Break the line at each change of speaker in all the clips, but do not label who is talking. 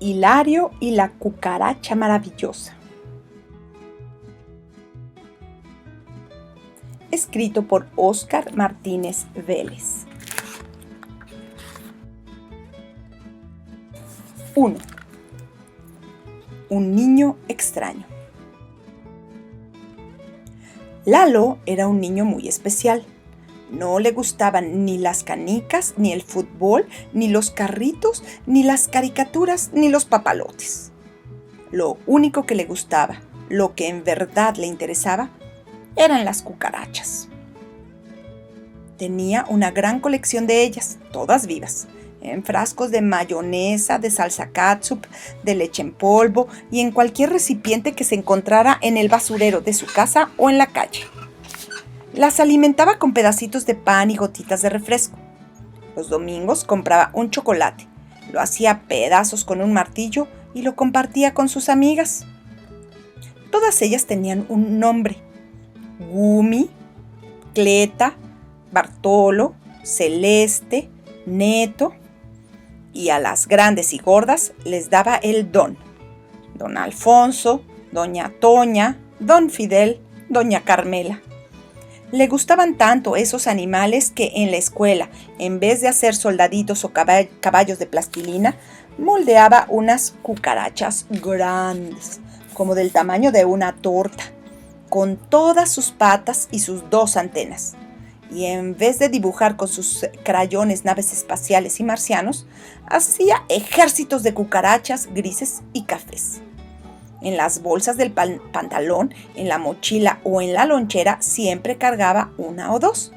Hilario y la cucaracha maravillosa. Escrito por Óscar Martínez Vélez. 1. Un niño extraño. Lalo era un niño muy especial. No le gustaban ni las canicas, ni el fútbol, ni los carritos, ni las caricaturas, ni los papalotes. Lo único que le gustaba, lo que en verdad le interesaba, eran las cucarachas. Tenía una gran colección de ellas, todas vivas, en frascos de mayonesa, de salsa catsup, de leche en polvo y en cualquier recipiente que se encontrara en el basurero de su casa o en la calle. Las alimentaba con pedacitos de pan y gotitas de refresco. Los domingos compraba un chocolate, lo hacía pedazos con un martillo y lo compartía con sus amigas. Todas ellas tenían un nombre: Gumi, Cleta, Bartolo, Celeste, Neto, y a las grandes y gordas les daba el don: Don Alfonso, Doña Toña, Don Fidel, Doña Carmela. Le gustaban tanto esos animales que en la escuela, en vez de hacer soldaditos o caballos de plastilina, moldeaba unas cucarachas grandes, como del tamaño de una torta, con todas sus patas y sus 2 antenas. Y en vez de dibujar con sus crayones naves espaciales y marcianos, hacía ejércitos de cucarachas grises y cafés. En las bolsas del pantalón, en la mochila o en la lonchera siempre cargaba 1 o 2.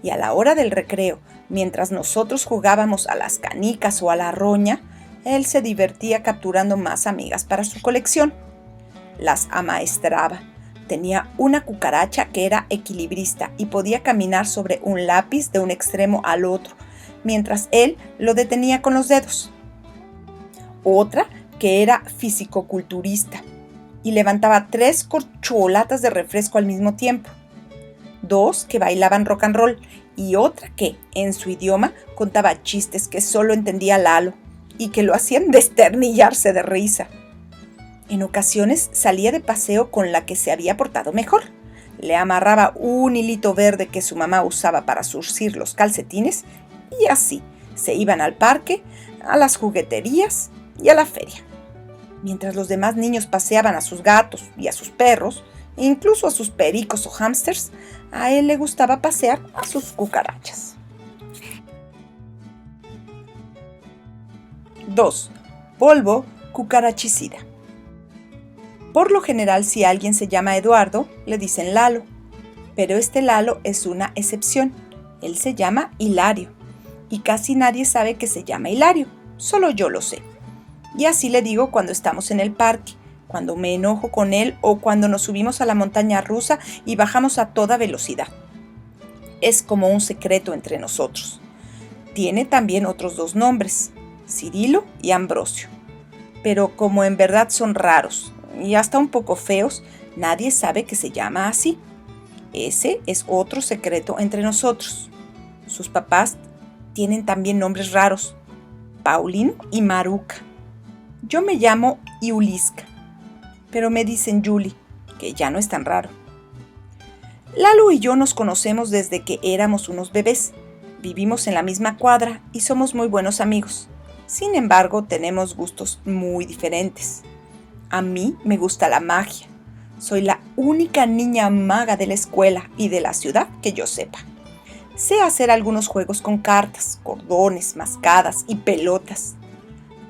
Y a la hora del recreo, mientras nosotros jugábamos a las canicas o a la roña, él se divertía capturando más amigas para su colección. Las amaestraba. Tenía una cucaracha que era equilibrista y podía caminar sobre un lápiz de un extremo al otro, mientras él lo detenía con los dedos. Otra que era fisicoculturista y levantaba 3 corcholatas de refresco al mismo tiempo. 2 que bailaban rock and roll y otra que, en su idioma, contaba chistes que solo entendía Lalo y que lo hacían desternillarse de risa. En ocasiones salía de paseo con la que se había portado mejor. Le amarraba un hilito verde que su mamá usaba para zurcir los calcetines y así se iban al parque, a las jugueterías y a la feria. Mientras los demás niños paseaban a sus gatos y a sus perros, e incluso a sus pericos o hámsters, a él le gustaba pasear a sus cucarachas. 2. Polvo cucarachicida. Por lo general, si alguien se llama Eduardo, le dicen Lalo, pero este Lalo es una excepción. Él se llama Hilario, y casi nadie sabe que se llama Hilario, solo yo lo sé. Y así le digo cuando estamos en el parque, cuando me enojo con él o cuando nos subimos a la montaña rusa y bajamos a toda velocidad. Es como un secreto entre nosotros. Tiene también otros 2 nombres, Cirilo y Ambrosio. Pero como en verdad son raros y hasta un poco feos, nadie sabe que se llama así. Ese es otro secreto entre nosotros. Sus papás tienen también nombres raros, Paulino y Maruca. Yo me llamo Iulisca, pero me dicen Yuli, que ya no es tan raro. Lalo y yo nos conocemos desde que éramos unos bebés. Vivimos en la misma cuadra y somos muy buenos amigos. Sin embargo, tenemos gustos muy diferentes. A mí me gusta la magia. Soy la única niña maga de la escuela y de la ciudad que yo sepa. Sé hacer algunos juegos con cartas, cordones, mascadas y pelotas.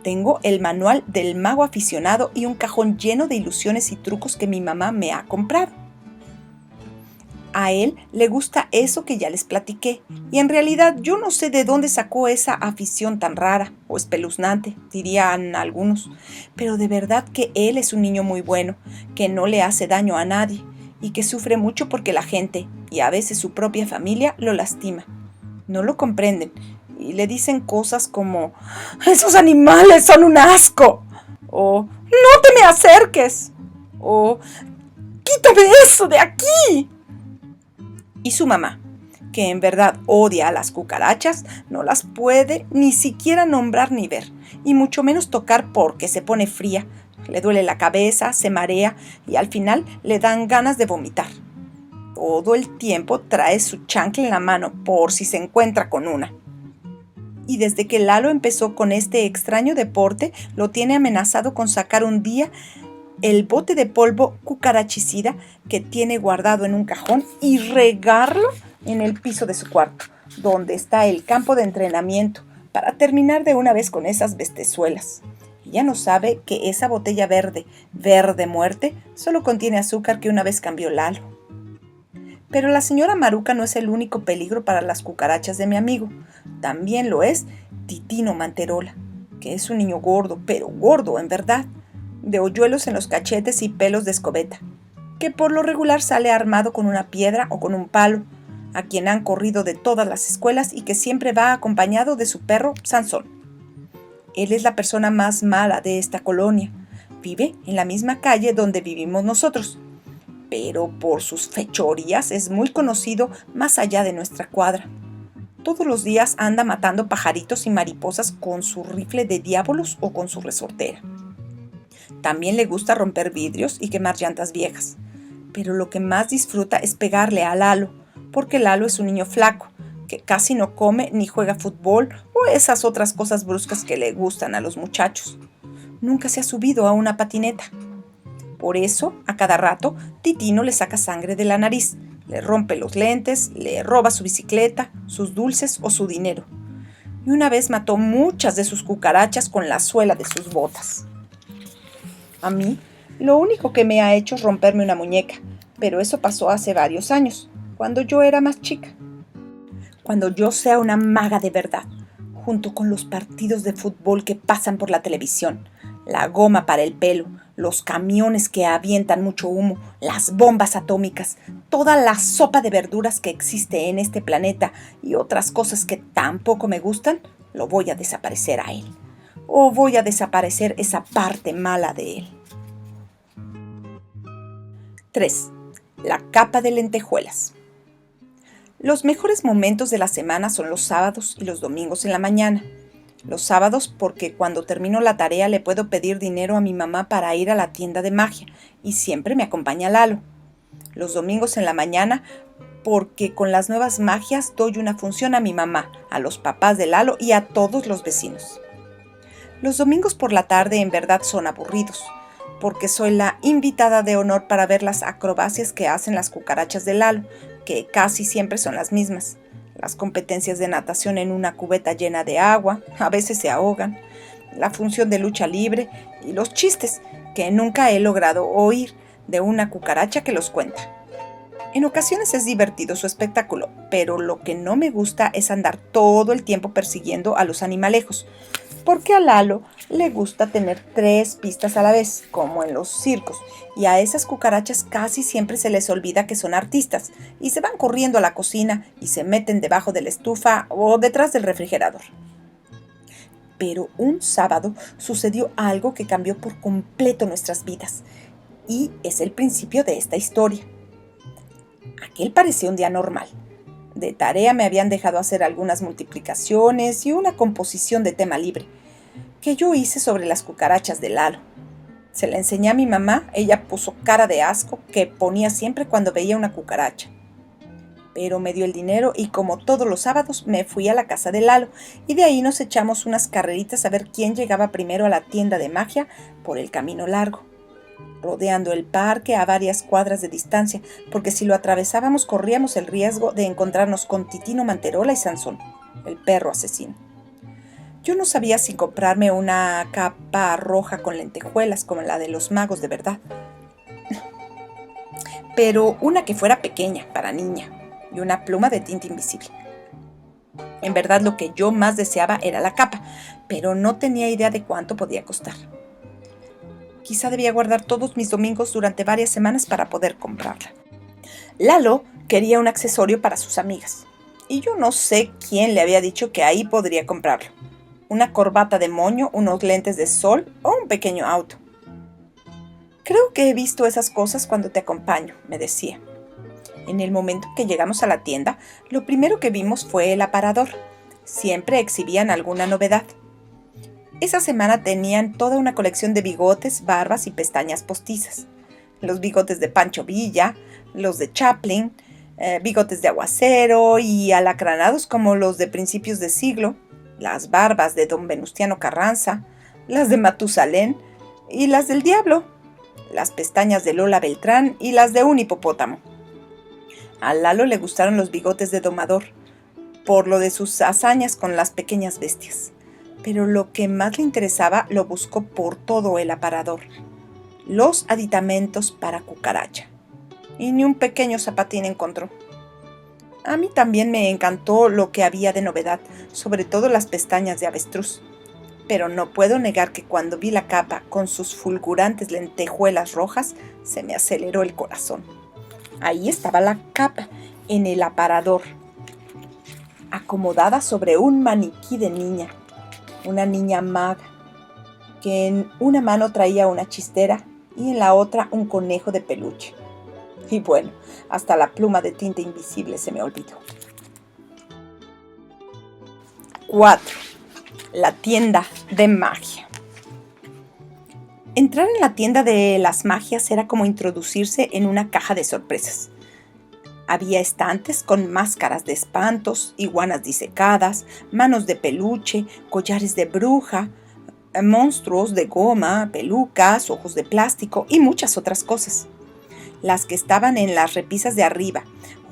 Tengo el manual del mago aficionado y un cajón lleno de ilusiones y trucos que mi mamá me ha comprado. A él le gusta eso que ya les platiqué, y en realidad yo no sé de dónde sacó esa afición tan rara o espeluznante, dirían algunos, pero de verdad que él es un niño muy bueno, que no le hace daño a nadie y que sufre mucho porque la gente, y a veces su propia familia, lo lastima. No lo comprenden y le dicen cosas como «¡Esos animales son un asco!» o «¡No te me acerques!» o «¡Quítame eso de aquí!». Y su mamá, que en verdad odia a las cucarachas, no las puede ni siquiera nombrar ni ver, y mucho menos tocar porque se pone fría, le duele la cabeza, se marea y al final le dan ganas de vomitar. Todo el tiempo trae su chancla en la mano por si se encuentra con una. Y desde que Lalo empezó con este extraño deporte, lo tiene amenazado con sacar un día el bote de polvo cucarachicida que tiene guardado en un cajón y regarlo en el piso de su cuarto, donde está el campo de entrenamiento, para terminar de una vez con esas bestezuelas. Ella no sabe que esa botella verde, verde muerte, solo contiene azúcar que una vez cambió Lalo. Pero la señora Maruca no es el único peligro para las cucarachas de mi amigo. También lo es Titino Manterola, que es un niño gordo, pero gordo en verdad, de hoyuelos en los cachetes y pelos de escobeta, que por lo regular sale armado con una piedra o con un palo, a quien han corrido de todas las escuelas y que siempre va acompañado de su perro Sansón. Él es la persona más mala de esta colonia. Vive en la misma calle donde vivimos nosotros, pero por sus fechorías es muy conocido más allá de nuestra cuadra. Todos los días anda matando pajaritos y mariposas con su rifle de diábolos o con su resortera. También le gusta romper vidrios y quemar llantas viejas. Pero lo que más disfruta es pegarle a Lalo, porque Lalo es un niño flaco, que casi no come ni juega fútbol o esas otras cosas bruscas que le gustan a los muchachos. Nunca se ha subido a una patineta. Por eso, a cada rato, Titino le saca sangre de la nariz, le rompe los lentes, le roba su bicicleta, sus dulces o su dinero. Y una vez mató muchas de sus cucarachas con la suela de sus botas. A mí, lo único que me ha hecho es romperme una muñeca, pero eso pasó hace varios años, cuando yo era más chica. Cuando yo sea una maga de verdad, junto con los partidos de fútbol que pasan por la televisión, la goma para el pelo, los camiones que avientan mucho humo, las bombas atómicas, toda la sopa de verduras que existe en este planeta y otras cosas que tampoco me gustan, lo voy a desaparecer a él. O voy a desaparecer esa parte mala de él. 3. La capa de lentejuelas. Los mejores momentos de la semana son los sábados y los domingos en la mañana. Los sábados porque cuando termino la tarea le puedo pedir dinero a mi mamá para ir a la tienda de magia y siempre me acompaña Lalo. Los domingos en la mañana porque con las nuevas magias doy una función a mi mamá, a los papás de Lalo y a todos los vecinos. Los domingos por la tarde en verdad son aburridos, porque soy la invitada de honor para ver las acrobacias que hacen las cucarachas de Lalo, que casi siempre son las mismas. Las competencias de natación en una cubeta llena de agua, a veces se ahogan, la función de lucha libre y los chistes, que nunca he logrado oír de una cucaracha que los cuenta. En ocasiones es divertido su espectáculo, pero lo que no me gusta es andar todo el tiempo persiguiendo a los animalejos, porque a Lalo le gusta tener 3 pistas a la vez, como en los circos, y a esas cucarachas casi siempre se les olvida que son artistas, y se van corriendo a la cocina y se meten debajo de la estufa o detrás del refrigerador. Pero un sábado sucedió algo que cambió por completo nuestras vidas, y es el principio de esta historia. Aquel parecía un día normal. De tarea me habían dejado hacer algunas multiplicaciones y una composición de tema libre, que yo hice sobre las cucarachas de Lalo. Se la enseñé a mi mamá, ella puso cara de asco que ponía siempre cuando veía una cucaracha. Pero me dio el dinero y como todos los sábados me fui a la casa de Lalo y de ahí nos echamos unas carreritas a ver quién llegaba primero a la tienda de magia por el camino largo, rodeando el parque a varias cuadras de distancia, porque si lo atravesábamos corríamos el riesgo de encontrarnos con Titino Manterola y Sansón, el perro asesino. Yo no sabía si comprarme una capa roja con lentejuelas como la de los magos de verdad, pero una que fuera pequeña, para niña, y una pluma de tinta invisible. En verdad lo que yo más deseaba era la capa, pero no tenía idea de cuánto podía costar. Quizá debía guardar todos mis domingos durante varias semanas para poder comprarla. Lalo quería un accesorio para sus amigas, y yo no sé quién le había dicho que ahí podría comprarlo. Una corbata de moño, unos lentes de sol o un pequeño auto. Creo que he visto esas cosas cuando te acompaño, me decía. En el momento que llegamos a la tienda, lo primero que vimos fue el aparador. Siempre exhibían alguna novedad. Esa semana tenían toda una colección de bigotes, barbas y pestañas postizas. Los bigotes de Pancho Villa, los de Chaplin, bigotes de aguacero y alacranados como los de principios de siglo, las barbas de don Venustiano Carranza, las de Matusalén y las del Diablo, las pestañas de Lola Beltrán y las de un hipopótamo. A Lalo le gustaron los bigotes de domador, por lo de sus hazañas con las pequeñas bestias. Pero lo que más le interesaba lo buscó por todo el aparador: los aditamentos para cucaracha. Y ni un pequeño zapatín encontró. A mí también me encantó lo que había de novedad, sobre todo las pestañas de avestruz. Pero no puedo negar que cuando vi la capa con sus fulgurantes lentejuelas rojas, se me aceleró el corazón. Ahí estaba la capa, en el aparador, acomodada sobre un maniquí de niña, una niña maga, que en una mano traía una chistera y en la otra un conejo de peluche. Y bueno, hasta la pluma de tinta invisible se me olvidó. 4. La tienda de magia. Entrar en la tienda de las magias era como introducirse en una caja de sorpresas. Había estantes con máscaras de espantos, iguanas disecadas, manos de peluche, collares de bruja, monstruos de goma, pelucas, ojos de plástico y muchas otras cosas. Las que estaban en las repisas de arriba,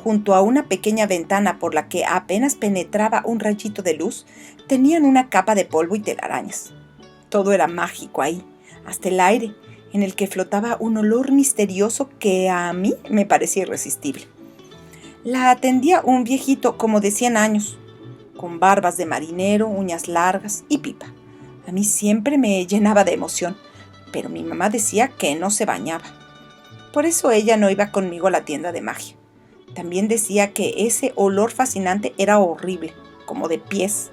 junto a una pequeña ventana por la que apenas penetraba un rayito de luz, tenían una capa de polvo y telarañas. Todo era mágico ahí, hasta el aire, en el que flotaba un olor misterioso que a mí me parecía irresistible. La atendía un viejito como de 100 años, con barbas de marinero, uñas largas y pipa. A mí siempre me llenaba de emoción, pero mi mamá decía que no se bañaba. Por eso ella no iba conmigo a la tienda de magia. También decía que ese olor fascinante era horrible, como de pies.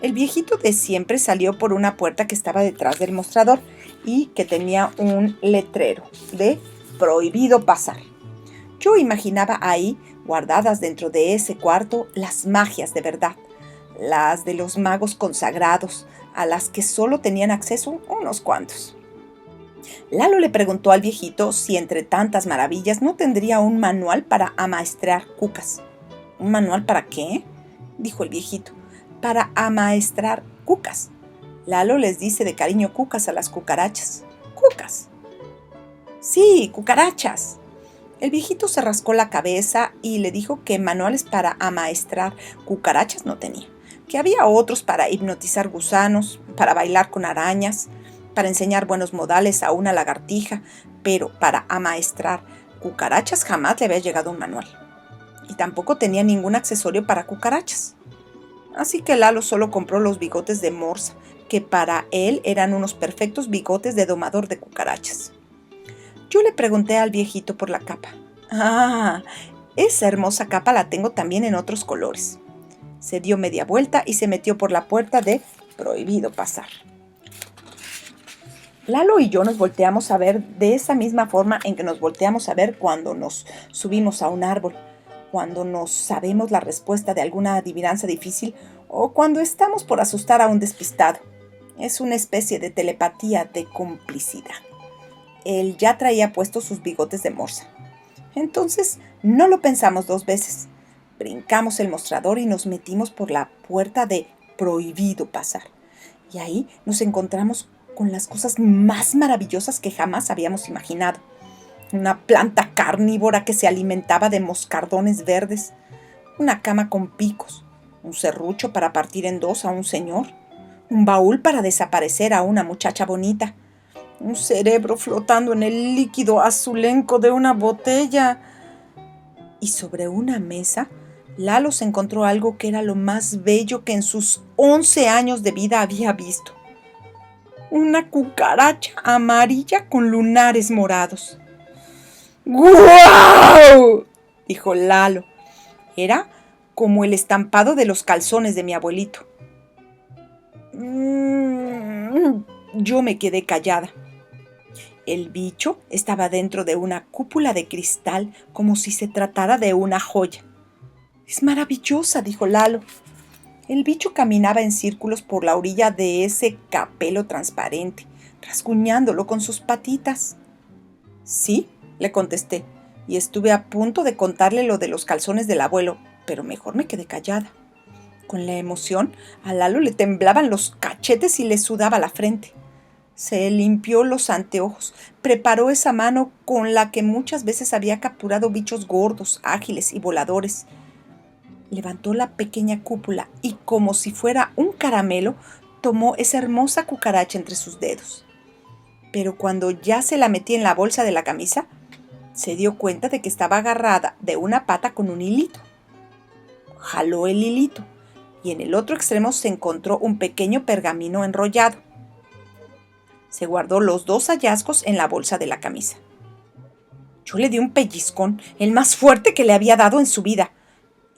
El viejito de siempre salió por una puerta que estaba detrás del mostrador y que tenía un letrero de prohibido pasar. Yo imaginaba ahí, guardadas dentro de ese cuarto, las magias de verdad, las de los magos consagrados, a las que solo tenían acceso unos cuantos. Lalo le preguntó al viejito si entre tantas maravillas no tendría un manual para amaestrar cucas. ¿Un manual para qué?, dijo el viejito. Para amaestrar cucas. Lalo les dice de cariño cucas a las cucarachas. ¿Cucas? Sí, cucarachas. El viejito se rascó la cabeza y le dijo que manuales para amaestrar cucarachas no tenía, que había otros para hipnotizar gusanos, para bailar con arañas, para enseñar buenos modales a una lagartija, pero para amaestrar cucarachas jamás le había llegado un manual. Y tampoco tenía ningún accesorio para cucarachas. Así que Lalo solo compró los bigotes de morsa, que para él eran unos perfectos bigotes de domador de cucarachas. Yo le pregunté al viejito por la capa. ¡Ah! Esa hermosa capa la tengo también en otros colores. Se dio media vuelta y se metió por la puerta de prohibido pasar. Lalo y yo nos volteamos a ver de esa misma forma en que nos volteamos a ver cuando nos subimos a un árbol, cuando no sabemos la respuesta de alguna adivinanza difícil o cuando estamos por asustar a un despistado. Es una especie de telepatía de complicidad. Él ya traía puestos sus bigotes de morsa. Entonces no lo pensamos 2 veces. Brincamos el mostrador y nos metimos por la puerta de prohibido pasar. Y ahí nos encontramos con las cosas más maravillosas que jamás habíamos imaginado. Una planta carnívora que se alimentaba de moscardones verdes, una cama con picos, un serrucho para partir en 2 a un señor, un baúl para desaparecer a una muchacha bonita, un cerebro flotando en el líquido azulenco de una botella. Y sobre una mesa, Lalo se encontró algo que era lo más bello que en sus 11 años de vida había visto. Una cucaracha amarilla con lunares morados. ¡Guau!, dijo Lalo. Era como el estampado de los calzones de mi abuelito. Yo me quedé callada. El bicho estaba dentro de una cúpula de cristal como si se tratara de una joya. «Es maravillosa», dijo Lalo. El bicho caminaba en círculos por la orilla de ese capelo transparente, rasguñándolo con sus patitas. «Sí», le contesté, y estuve a punto de contarle lo de los calzones del abuelo, pero mejor me quedé callada. Con la emoción, a Lalo le temblaban los cachetes y le sudaba la frente. Se limpió los anteojos, preparó esa mano con la que muchas veces había capturado bichos gordos, ágiles y voladores. Levantó la pequeña cúpula y, como si fuera un caramelo, tomó esa hermosa cucaracha entre sus dedos. Pero cuando ya se la metí en la bolsa de la camisa, se dio cuenta de que estaba agarrada de una pata con un hilito. Jaló el hilito y en el otro extremo se encontró un pequeño pergamino enrollado. Se guardó los 2 hallazgos en la bolsa de la camisa. Yo le di un pellizcón, el más fuerte que le había dado en su vida,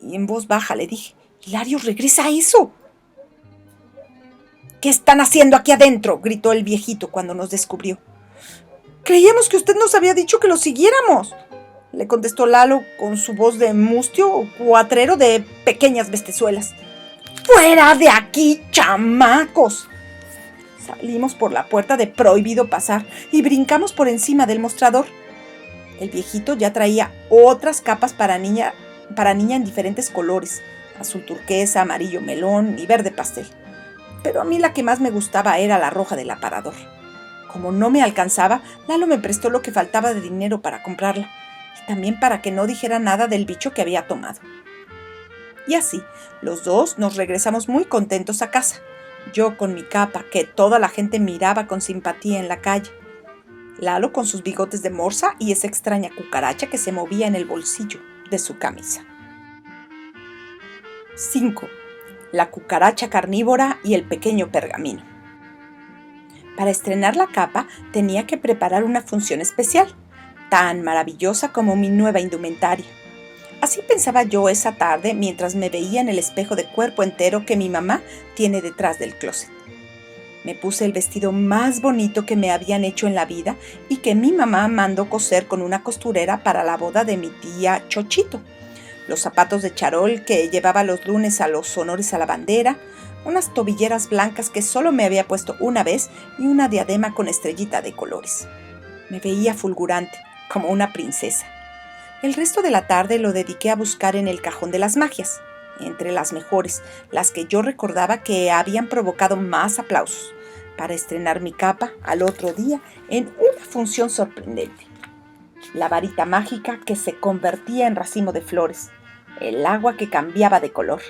y en voz baja le dije: «Hilario, regresa a eso». «¿Qué están haciendo aquí adentro?», gritó el viejito cuando nos descubrió. «Creíamos que usted nos había dicho que lo siguiéramos», le contestó Lalo con su voz de mustio o cuatrero de pequeñas bestezuelas. «¡Fuera de aquí, chamacos!». Salimos por la puerta de prohibido pasar y brincamos por encima del mostrador. El viejito ya traía otras capas para niña en diferentes colores: azul turquesa, amarillo melón y verde pastel. Pero a mí la que más me gustaba era la roja del aparador. Como no me alcanzaba, Lalo me prestó lo que faltaba de dinero para comprarla, y también para que no dijera nada del bicho que había tomado. Y así, los dos nos regresamos muy contentos a casa. Yo con mi capa, que toda la gente miraba con simpatía en la calle. Lalo con sus bigotes de morsa y esa extraña cucaracha que se movía en el bolsillo de su camisa. 5. La cucaracha carnívora y el pequeño pergamino. Para estrenar la capa tenía que preparar una función especial, tan maravillosa como mi nueva indumentaria. Así pensaba yo esa tarde mientras me veía en el espejo de cuerpo entero que mi mamá tiene detrás del closet. Me puse el vestido más bonito que me habían hecho en la vida y que mi mamá mandó coser con una costurera para la boda de mi tía Chochito. Los zapatos de charol que llevaba los lunes a los honores a la bandera, unas tobilleras blancas que solo me había puesto una vez y una diadema con estrellita de colores. Me veía fulgurante, como una princesa. El resto de la tarde lo dediqué a buscar en el cajón de las magias, entre las mejores, las que yo recordaba que habían provocado más aplausos, para estrenar mi capa al otro día en una función sorprendente. La varita mágica que se convertía en racimo de flores, el agua que cambiaba de color,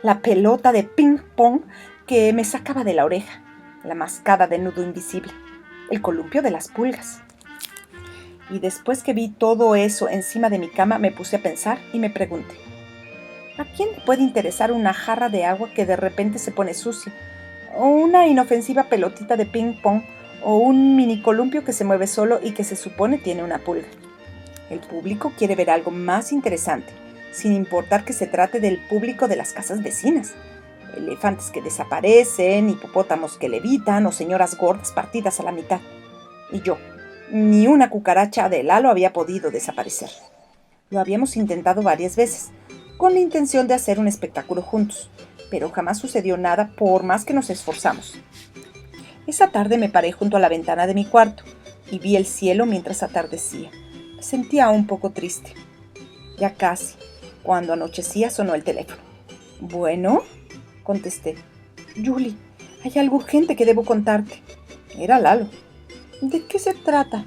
la pelota de ping-pong que me sacaba de la oreja, la mascada de nudo invisible, el columpio de las pulgas. Y después que vi todo eso encima de mi cama me puse a pensar y me pregunté: ¿a quién le puede interesar una jarra de agua que de repente se pone sucia? ¿O una inofensiva pelotita de ping-pong? ¿O un mini columpio que se mueve solo y que se supone tiene una pulga? El público quiere ver algo más interesante, sin importar que se trate del público de las casas vecinas. Elefantes que desaparecen, hipopótamos que levitan o señoras gordas partidas a la mitad. Y yo, ni una cucaracha de Lalo había podido desaparecer. Lo habíamos intentado varias veces, con la intención de hacer un espectáculo juntos, pero jamás sucedió nada por más que nos esforzamos. Esa tarde me paré junto a la ventana de mi cuarto y vi el cielo mientras atardecía. Me sentía un poco triste. Ya casi, cuando anochecía, sonó el teléfono. «¿Bueno?», contesté. «Julie, hay algo urgente que debo contarte». Era Lalo. «¿De qué se trata?».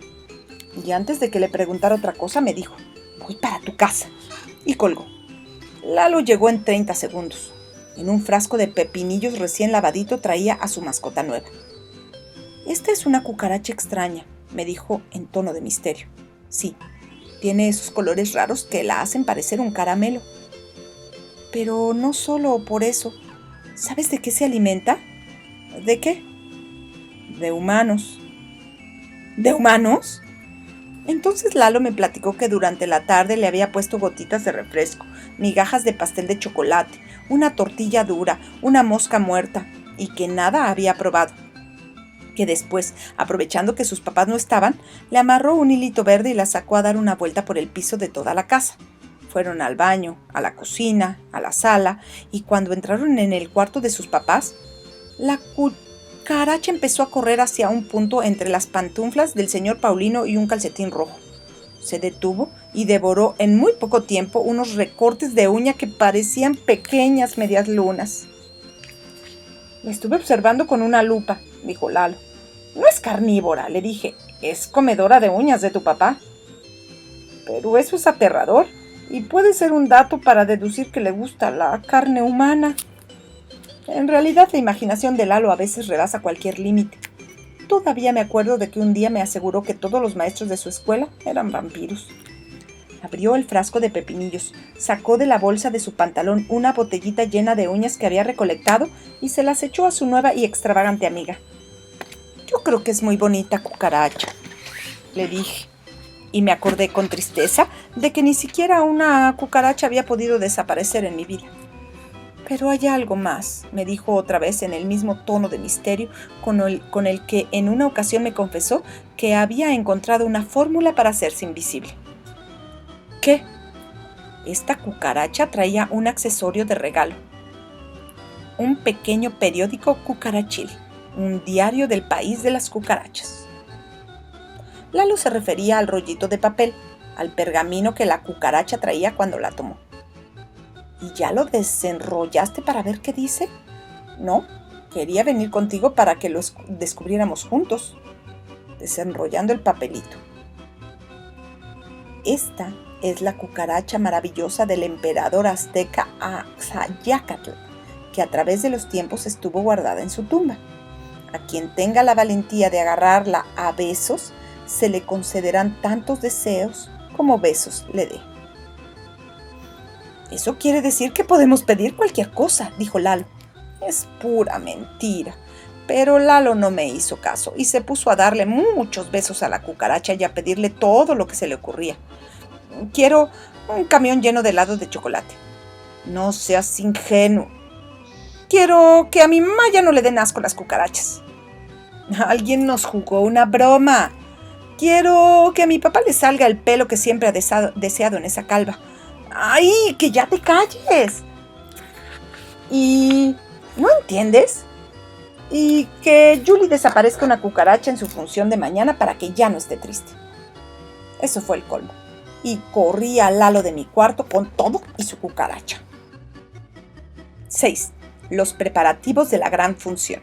Y antes de que le preguntara otra cosa me dijo: «Voy para tu casa». Y colgó. Lalo llegó en 30 segundos. En un frasco de pepinillos recién lavadito traía a su mascota nueva. «Esta es una cucaracha extraña», me dijo en tono de misterio. «Sí, tiene esos colores raros que la hacen parecer un caramelo. Pero no solo por eso. ¿Sabes de qué se alimenta?». «¿De qué?». «De humanos». «¿De humanos?». Entonces Lalo me platicó que durante la tarde le había puesto gotitas de refresco, migajas de pastel de chocolate, una tortilla dura, una mosca muerta, y que nada había probado. que después, aprovechando que sus papás no estaban, le amarró un hilito verde y la sacó a dar una vuelta por el piso de toda la casa. Fueron al baño, a la cocina, a la sala, y cuando entraron en el cuarto de sus papás, la cucaracha empezó a correr hacia un punto entre las pantuflas del señor Paulino y un calcetín rojo. Se detuvo y devoró en muy poco tiempo unos recortes de uña que parecían pequeñas medias lunas. «La estuve observando con una lupa», dijo Lalo. «No es carnívora», le dije, «es comedora de uñas de tu papá». «Pero eso es aterrador y puede ser un dato para deducir que le gusta la carne humana». En realidad, la imaginación de Lalo a veces rebasa cualquier límite. Todavía me acuerdo de que un día me aseguró que todos los maestros de su escuela eran vampiros. Abrió el frasco de pepinillos, sacó de la bolsa de su pantalón una botellita llena de uñas que había recolectado y se las echó a su nueva y extravagante amiga. «Yo creo que es muy bonita, cucaracha», le dije, y me acordé con tristeza de que ni siquiera una cucaracha había podido desaparecer en mi vida. «Pero hay algo más», me dijo otra vez en el mismo tono de misterio con el que en una ocasión me confesó que había encontrado una fórmula para hacerse invisible. «¿Qué?» Esta cucaracha traía un accesorio de regalo. Un pequeño periódico cucarachil, un diario del país de las cucarachas. Lalo se refería al rollito de papel, al pergamino que la cucaracha traía cuando la tomó. «¿Y ya lo desenrollaste para ver qué dice?» «No, quería venir contigo para que lo descubriéramos juntos». Desenrollando el papelito. «Esta es la cucaracha maravillosa del emperador azteca Axayácatl, que a través de los tiempos estuvo guardada en su tumba. A quien tenga la valentía de agarrarla a besos, se le concederán tantos deseos como besos le dé». «Eso quiere decir que podemos pedir cualquier cosa», dijo Lalo. «Es pura mentira». Pero Lalo no me hizo caso y se puso a darle muchos besos a la cucaracha y a pedirle todo lo que se le ocurría. «Quiero un camión lleno de helado de chocolate». «No seas ingenuo». «Quiero que a mi mamá ya no le den asco las cucarachas». «Alguien nos jugó una broma». «Quiero que a mi papá le salga el pelo que siempre ha deseado en esa calva». «¡Ay, que ya te calles!» «¿Y no entiendes?» «Y que Julie desaparezca una cucaracha en su función de mañana para que ya no esté triste». Eso fue el colmo. Y corrí al Lalo de mi cuarto con todo y su cucaracha. 6. Los preparativos de la gran función.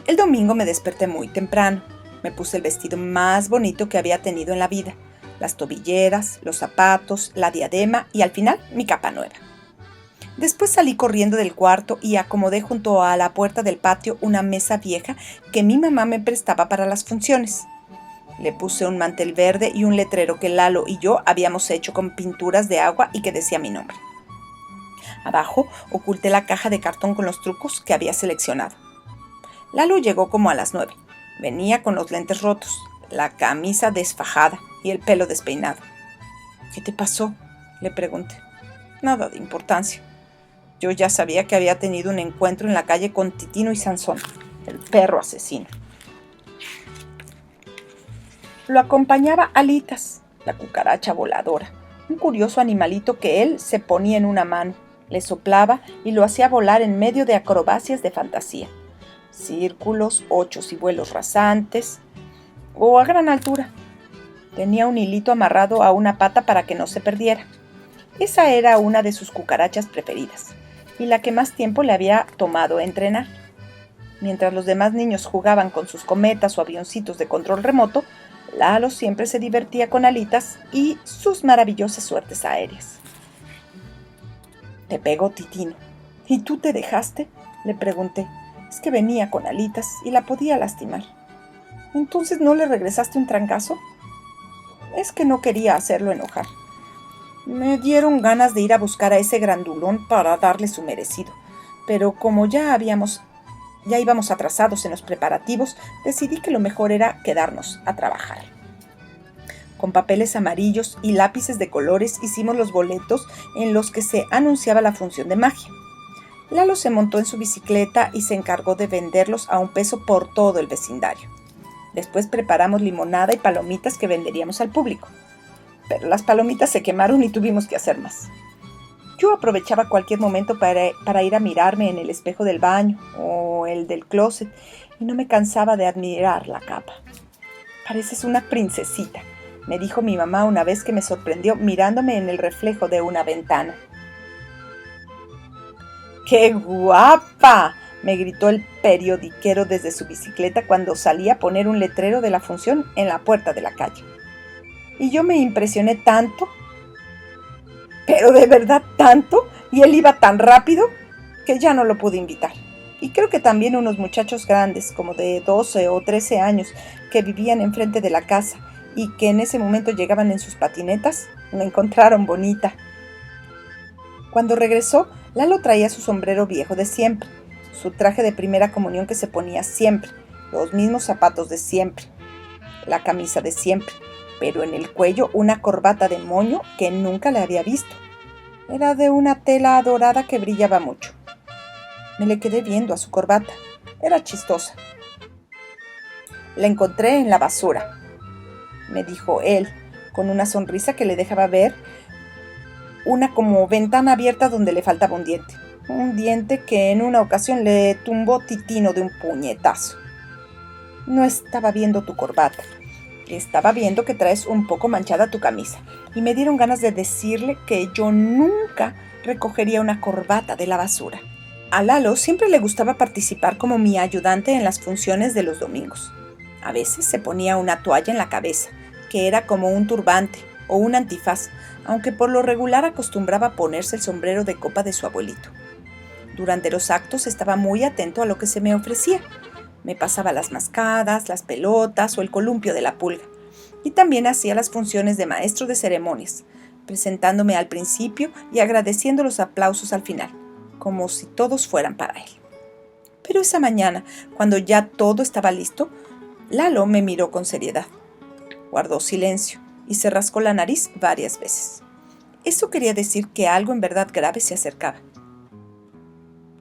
El domingo me desperté muy temprano. Me puse el vestido más bonito que había tenido en la vida, las tobilleras, los zapatos, la diadema y al final mi capa nueva. Después salí corriendo del cuarto y acomodé junto a la puerta del patio una mesa vieja que mi mamá me prestaba para las funciones. Le puse un mantel verde y un letrero que Lalo y yo habíamos hecho con pinturas de agua y que decía mi nombre. Abajo oculté la caja de cartón con los trucos que había seleccionado. Lalo llegó como a las 9. Venía con los lentes rotos, la camisa desfajada y el pelo despeinado. «¿Qué te pasó?», le pregunté. «Nada de importancia». Yo ya sabía que había tenido un encuentro en la calle con Titino y Sansón, el perro asesino. Lo acompañaba Alitas, la cucaracha voladora, un curioso animalito que él se ponía en una mano, le soplaba y lo hacía volar en medio de acrobacias de fantasía. Círculos, ochos y vuelos rasantes, o a gran altura. Tenía un hilito amarrado a una pata para que no se perdiera. Esa era una de sus cucarachas preferidas, y la que más tiempo le había tomado entrenar. Mientras los demás niños jugaban con sus cometas o avioncitos de control remoto, Lalo siempre se divertía con Alitas y sus maravillosas suertes aéreas. «Te pegó Titino. ¿Y tú te dejaste?», le pregunté. «Es que venía con Alitas y la podía lastimar». «¿Entonces no le regresaste un trancazo?». «Es que no quería hacerlo enojar». Me dieron ganas de ir a buscar a ese grandulón para darle su merecido, pero como ya íbamos atrasados en los preparativos, decidí que lo mejor era quedarnos a trabajar. Con papeles amarillos y lápices de colores hicimos los boletos en los que se anunciaba la función de magia. Lalo se montó en su bicicleta y se encargó de venderlos a un peso por todo el vecindario. Después preparamos limonada y palomitas que venderíamos al público. Pero las palomitas se quemaron y tuvimos que hacer más. Yo aprovechaba cualquier momento para ir a mirarme en el espejo del baño o el del closet y no me cansaba de admirar la capa. «Pareces una princesita», me dijo mi mamá una vez que me sorprendió mirándome en el reflejo de una ventana. «¡Qué guapa!», me gritó el periodiquero desde su bicicleta cuando salí a poner un letrero de la función en la puerta de la calle. Y yo me impresioné tanto, pero de verdad tanto, y él iba tan rápido que ya no lo pude invitar. Y creo que también unos muchachos grandes, como de 12 o 13 años, que vivían enfrente de la casa y que en ese momento llegaban en sus patinetas, me encontraron bonita. Cuando regresó, Lalo traía su sombrero viejo de siempre, su traje de primera comunión que se ponía siempre, los mismos zapatos de siempre, la camisa de siempre, pero en el cuello una corbata de moño que nunca le había visto. Era de una tela dorada que brillaba mucho. Me le quedé viendo a su corbata. Era chistosa. «La encontré en la basura», me dijo él, con una sonrisa que le dejaba ver una como ventana abierta donde le faltaba un diente. Un diente que en una ocasión le tumbó Titino de un puñetazo. «No estaba viendo tu corbata. Estaba viendo que traes un poco manchada tu camisa». Y me dieron ganas de decirle que yo nunca recogería una corbata de la basura. A Lalo siempre le gustaba participar como mi ayudante en las funciones de los domingos. A veces se ponía una toalla en la cabeza, que era como un turbante o un antifaz, aunque por lo regular acostumbraba ponerse el sombrero de copa de su abuelito. Durante los actos estaba muy atento a lo que se me ofrecía. Me pasaba las mascadas, las pelotas o el columpio de la pulga. Y también hacía las funciones de maestro de ceremonias, presentándome al principio y agradeciendo los aplausos al final, como si todos fueran para él. Pero esa mañana, cuando ya todo estaba listo, Lalo me miró con seriedad. Guardó silencio y se rascó la nariz varias veces. Eso quería decir que algo en verdad grave se acercaba.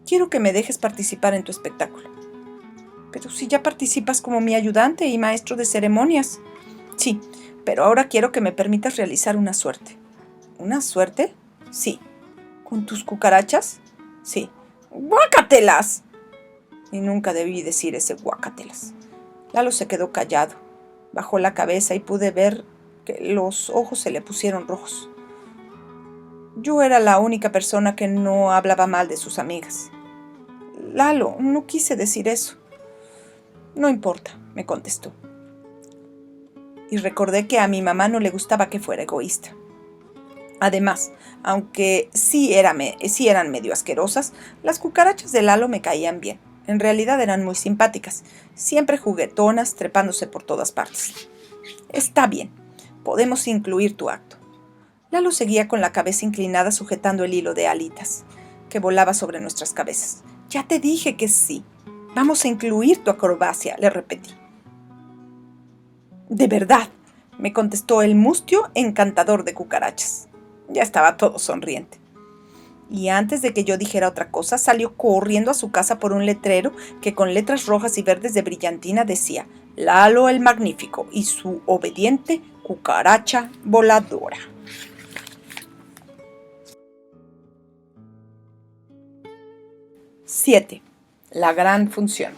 «Quiero que me dejes participar en tu espectáculo». «Pero si ya participas como mi ayudante y maestro de ceremonias». «Sí, pero ahora quiero que me permitas realizar una suerte». «¿Una suerte?» «Sí». «¿Con tus cucarachas?» «Sí». «¡Guácatelas!». Y nunca debí decir ese guácatelas. Lalo se quedó callado, bajó la cabeza y pude ver que los ojos se le pusieron rojos. Yo era la única persona que no hablaba mal de sus amigas. «Lalo, no quise decir eso». «No importa», me contestó. Y recordé que a mi mamá no le gustaba que fuera egoísta. Además, aunque sí eran medio asquerosas, las cucarachas de Lalo me caían bien. En realidad eran muy simpáticas, siempre juguetonas, trepándose por todas partes. «Está bien, podemos incluir tu acto». Lalo seguía con la cabeza inclinada sujetando el hilo de alitas que volaba sobre nuestras cabezas. «Ya te dije que sí. Vamos a incluir tu acrobacia», le repetí. «¿De verdad?», me contestó el mustio encantador de cucarachas. Ya estaba todo sonriente. Y antes de que yo dijera otra cosa, salió corriendo a su casa por un letrero que con letras rojas y verdes de brillantina decía «Lalo el Magnífico y su obediente cucaracha voladora». 7. La gran función.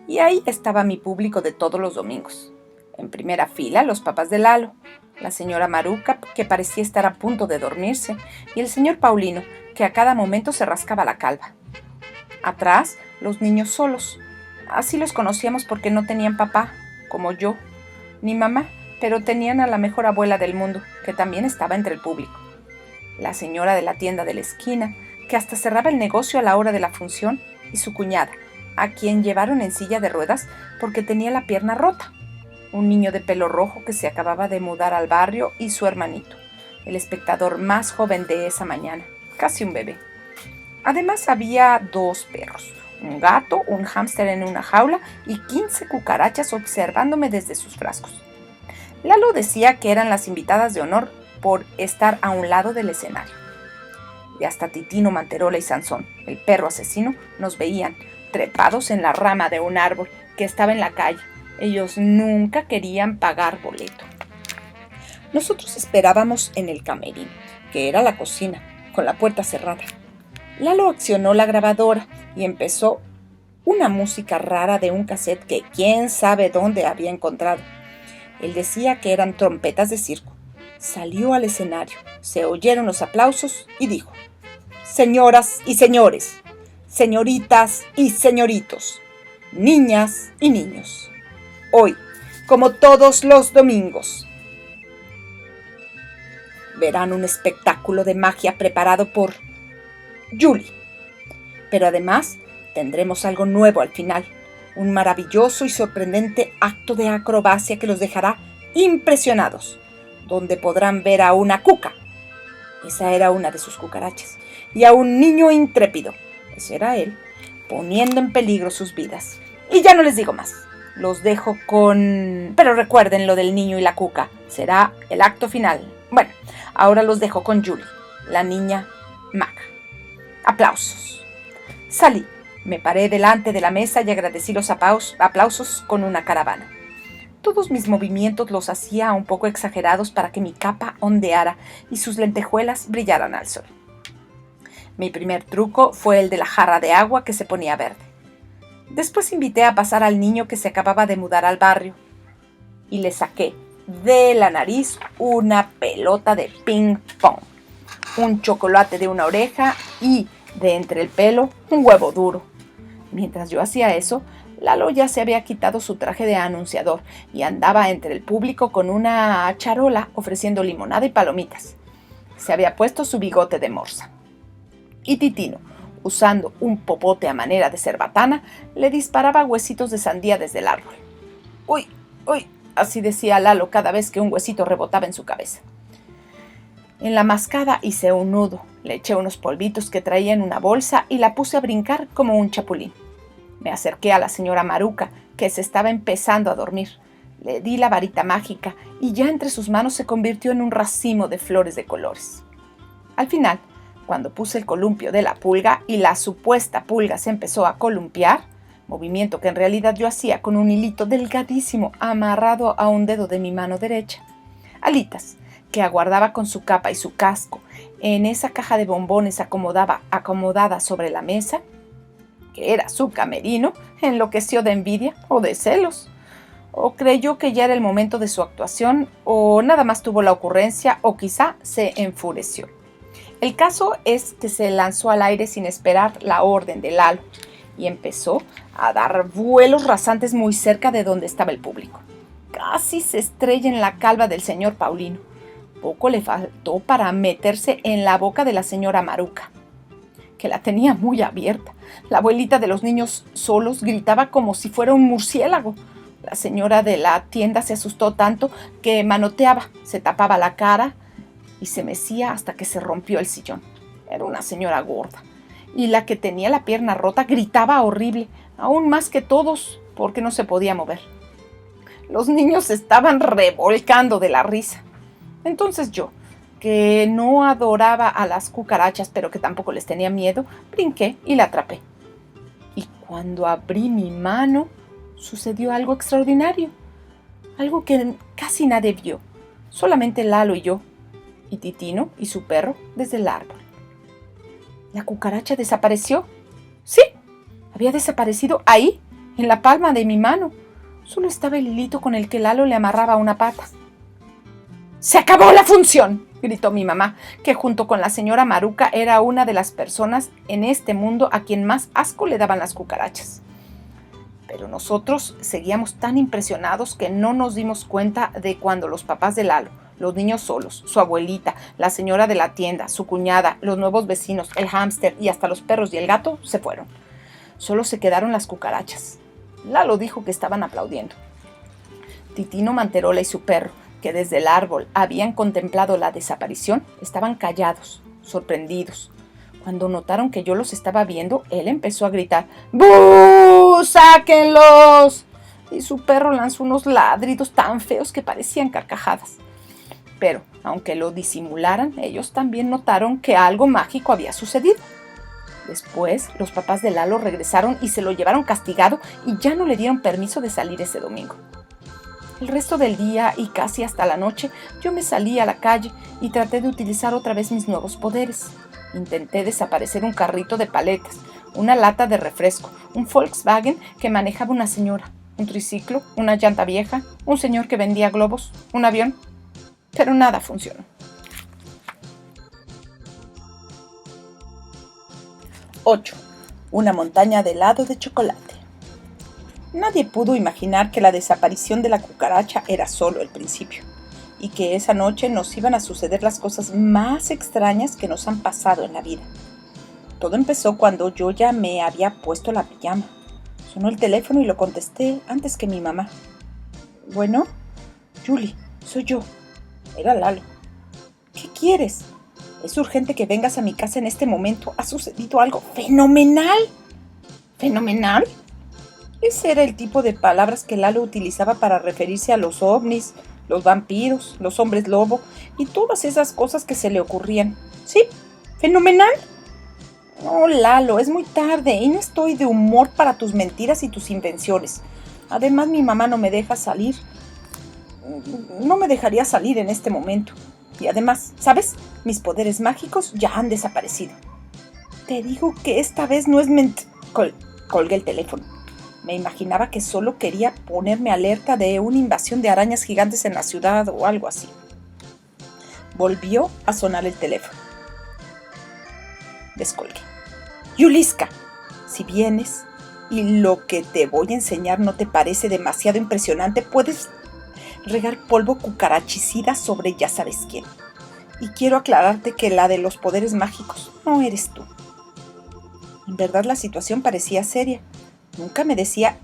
Y ahí estaba mi público de todos los domingos. En primera fila, los papás de Lalo, la señora Maruca, que parecía estar a punto de dormirse, y el señor Paulino, que a cada momento se rascaba la calva. Atrás, los niños solos. Así los conocíamos porque no tenían papá, como yo, ni mamá, pero tenían a la mejor abuela del mundo, que también estaba entre el público. La señora de la tienda de la esquina, que hasta cerraba el negocio a la hora de la función, y su cuñada, a quien llevaron en silla de ruedas porque tenía la pierna rota. Un niño de pelo rojo que se acababa de mudar al barrio y su hermanito, el espectador más joven de esa mañana, casi un bebé. Además había 2 perros, un gato, un hámster en una jaula y 15 cucarachas observándome desde sus frascos. Lalo decía que eran las invitadas de honor por estar a un lado del escenario. y hasta Titino, Manterola y Sansón, el perro asesino, nos veían trepados en la rama de un árbol que estaba en la calle. Ellos nunca querían pagar boleto. Nosotros esperábamos en el camerino, que era la cocina, con la puerta cerrada. Lalo accionó la grabadora y empezó una música rara de un cassette que quién sabe dónde había encontrado. Él decía que eran trompetas de circo. Salió al escenario, se oyeron los aplausos y dijo: señoras y señores, señoritas y señoritos, niñas y niños, hoy, como todos los domingos, verán un espectáculo de magia preparado por Julie. Pero además tendremos algo nuevo al final, un maravilloso y sorprendente acto de acrobacia que los dejará impresionados, donde podrán ver a una cuca, esa era una de sus cucarachas, y a un niño intrépido, ese era él, poniendo en peligro sus vidas. Y ya no les digo más, los dejo con... Pero recuerden lo del niño y la cuca, será el acto final. Bueno, ahora los dejo con Julie, la niña maga. Aplausos. Salí, me paré delante de la mesa y agradecí los aplausos con una caravana. Todos mis movimientos los hacía un poco exagerados para que mi capa ondeara y sus lentejuelas brillaran al sol. Mi primer truco fue el de la jarra de agua que se ponía verde. Después invité a pasar al niño que se acababa de mudar al barrio y le saqué de la nariz una pelota de ping pong, un chocolate de una oreja y, de entre el pelo, un huevo duro. Mientras yo hacía eso, Lalo ya se había quitado su traje de anunciador y andaba entre el público con una charola ofreciendo limonada y palomitas. Se había puesto su bigote de morsa. Y Titino, usando un popote a manera de cerbatana, le disparaba huesitos de sandía desde el árbol. ¡Uy, uy! Así decía Lalo cada vez que un huesito rebotaba en su cabeza. En la mascada hice un nudo, le eché unos polvitos que traía en una bolsa y la puse a brincar como un chapulín. Me acerqué a la señora Maruca, que se estaba empezando a dormir. Le di la varita mágica y ya entre sus manos se convirtió en un racimo de flores de colores. Al final, cuando puse el columpio de la pulga y la supuesta pulga se empezó a columpiar, movimiento que en realidad yo hacía con un hilito delgadísimo amarrado a un dedo de mi mano derecha, Alitas, que aguardaba con su capa y su casco en esa caja de bombones acomodada sobre la mesa, que era su camerino, enloqueció de envidia o de celos. O creyó que ya era el momento de su actuación, o nada más tuvo la ocurrencia, o quizá se enfureció. El caso es que se lanzó al aire sin esperar la orden de Lalo y empezó a dar vuelos rasantes muy cerca de donde estaba el público. Casi se estrella en la calva del señor Paulino. Poco le faltó para meterse en la boca de la señora Maruca, que la tenía muy abierta. La abuelita de los niños solos gritaba como si fuera un murciélago. La señora de la tienda se asustó tanto que manoteaba, se tapaba la cara y se mecía hasta que se rompió el sillón. Era una señora gorda. Y la que tenía la pierna rota gritaba horrible, aún más que todos, porque no se podía mover. Los niños se estaban revolcando de la risa. Entonces yo, que no adoraba a las cucarachas, pero que tampoco les tenía miedo, brinqué y la atrapé. Y cuando abrí mi mano, sucedió algo extraordinario, algo que casi nadie vio, solamente Lalo y yo, y Titino y su perro desde el árbol. La cucaracha desapareció. Sí, había desaparecido ahí, en la palma de mi mano. Solo estaba el hilito con el que Lalo le amarraba una pata. ¡Se acabó la función!, gritó mi mamá, que junto con la señora Maruca era una de las personas en este mundo a quien más asco le daban las cucarachas. Pero nosotros seguíamos tan impresionados que no nos dimos cuenta de cuando los papás de Lalo, los niños solos, su abuelita, la señora de la tienda, su cuñada, los nuevos vecinos, el hámster y hasta los perros y el gato se fueron. Solo se quedaron las cucarachas. Lalo dijo que estaban aplaudiendo. Titino, Manterola y su perro, que desde el árbol habían contemplado la desaparición, estaban callados, sorprendidos. Cuando notaron que yo los estaba viendo, él empezó a gritar: ¡Bú! ¡Sáquenlos! Y su perro lanzó unos ladridos tan feos que parecían carcajadas. Pero, aunque lo disimularan, ellos también notaron que algo mágico había sucedido. Después, los papás de Lalo regresaron y se lo llevaron castigado y ya no le dieron permiso de salir ese domingo. El resto del día y casi hasta la noche, yo me salí a la calle y traté de utilizar otra vez mis nuevos poderes. Intenté desaparecer un carrito de paletas, una lata de refresco, un Volkswagen que manejaba una señora, un triciclo, una llanta vieja, un señor que vendía globos, un avión, pero nada funcionó. 8. Una montaña de helado de chocolate. Nadie pudo imaginar que la desaparición de la cucaracha era solo el principio, y que esa noche nos iban a suceder las cosas más extrañas que nos han pasado en la vida. Todo empezó cuando yo ya me había puesto la pijama. Sonó el teléfono y lo contesté antes que mi mamá. Bueno, Julie, soy yo. Era Lalo. ¿Qué quieres? Es urgente que vengas a mi casa en este momento. Ha sucedido algo fenomenal. ¿Fenomenal? Ese era el tipo de palabras que Lalo utilizaba para referirse a los ovnis, los vampiros, los hombres lobo y todas esas cosas que se le ocurrían. ¿Sí? ¿Fenomenal? No, Lalo, es muy tarde y no estoy de humor para tus mentiras y tus invenciones. Además, mi mamá no me deja salir. No me dejaría salir en este momento. Y además, ¿sabes? Mis poderes mágicos ya han desaparecido. Te digo que esta vez no es colgué el teléfono. Me imaginaba que solo quería ponerme alerta de una invasión de arañas gigantes en la ciudad o algo así. Volvió a sonar el teléfono. Descolgué. Yuliska, si vienes y lo que te voy a enseñar no te parece demasiado impresionante, puedes regar polvo cucarachicida sobre ya sabes quién. Y quiero aclararte que la de los poderes mágicos no eres tú. En verdad la situación parecía seria. Nunca me decía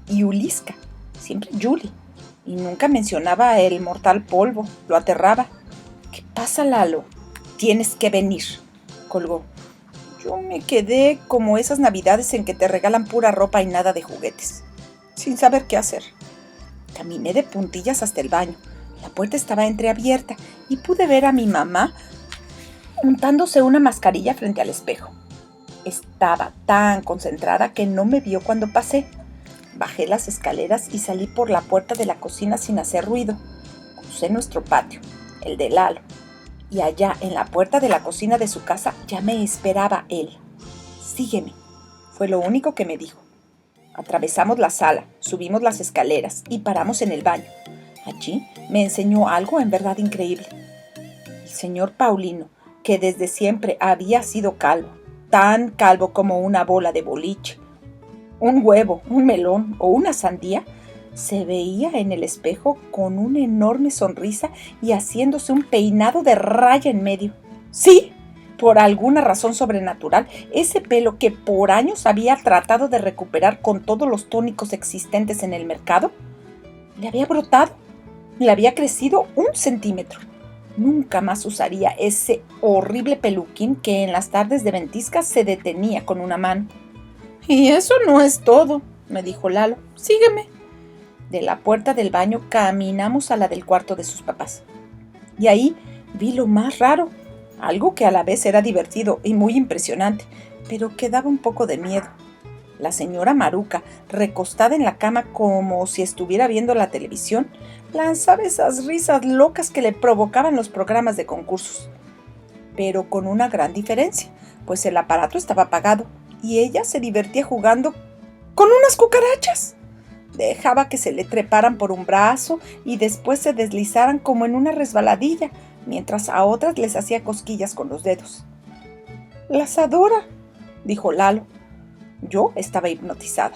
Yuliska, siempre Julie. Y nunca mencionaba el mortal polvo, lo aterraba. ¿Qué pasa, Lalo? Tienes que venir, colgó. Yo me quedé como esas navidades en que te regalan pura ropa y nada de juguetes, sin saber qué hacer. Caminé de puntillas hasta el baño. La puerta estaba entreabierta y pude ver a mi mamá untándose una mascarilla frente al espejo. Estaba tan concentrada que no me vio cuando pasé. Bajé las escaleras y salí por la puerta de la cocina sin hacer ruido. Crucé nuestro patio, el de Lalo, y allá en la puerta de la cocina de su casa ya me esperaba él. Sígueme, fue lo único que me dijo. Atravesamos la sala, subimos las escaleras y paramos en el baño. Allí me enseñó algo en verdad increíble. El señor Paulino, que desde siempre había sido calvo, tan calvo como una bola de boliche, un huevo, un melón o una sandía, se veía en el espejo con una enorme sonrisa y haciéndose un peinado de raya en medio. Sí, por alguna razón sobrenatural, ese pelo que por años había tratado de recuperar con todos los tónicos existentes en el mercado, le había brotado, le había crecido 1 centímetro. Nunca más usaría ese horrible peluquín que en las tardes de ventisca se detenía con una mano. Y eso no es todo, me dijo Lalo. Sígueme. De la puerta del baño caminamos a la del cuarto de sus papás. Y ahí vi lo más raro, algo que a la vez era divertido y muy impresionante, pero que daba un poco de miedo. La señora Maruca, recostada en la cama como si estuviera viendo la televisión, lanzaba esas risas locas que le provocaban los programas de concursos. Pero con una gran diferencia, pues el aparato estaba apagado y ella se divertía jugando con unas cucarachas. Dejaba que se le treparan por un brazo y después se deslizaran como en una resbaladilla, mientras a otras les hacía cosquillas con los dedos. «Las adora», dijo Lalo. Yo estaba hipnotizada.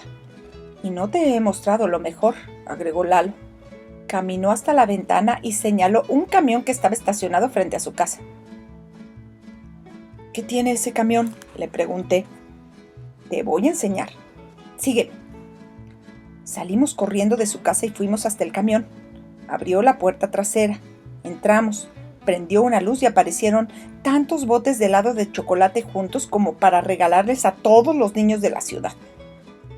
«Y no te he mostrado lo mejor», agregó Lalo. Caminó hasta la ventana y señaló un camión que estaba estacionado frente a su casa. «¿Qué tiene ese camión?», le pregunté. «Te voy a enseñar. Sígueme». Salimos corriendo de su casa y fuimos hasta el camión. Abrió la puerta trasera. Entramos. Prendió una luz y aparecieron tantos botes de helado de chocolate juntos como para regalarles a todos los niños de la ciudad.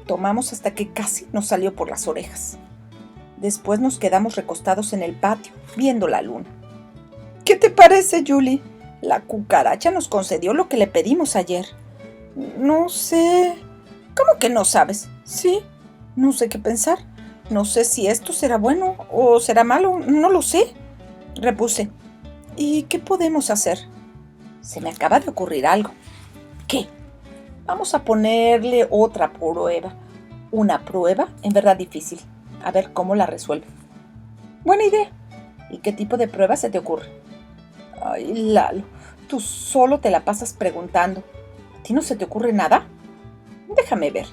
Tomamos hasta que casi nos salió por las orejas. Después nos quedamos recostados en el patio, viendo la luna. ¿Qué te parece, Julie? La cucaracha nos concedió lo que le pedimos ayer. No sé. ¿Cómo que no sabes? Sí, no sé qué pensar. No sé si esto será bueno o será malo. No lo sé, repuse. ¿Y qué podemos hacer? Se me acaba de ocurrir algo. ¿Qué? Vamos a ponerle otra prueba. Una prueba en verdad difícil. A ver cómo la resuelve. Buena idea. ¿Y qué tipo de prueba se te ocurre? Ay, Lalo, tú solo te la pasas preguntando. ¿A ti no se te ocurre nada? Déjame ver.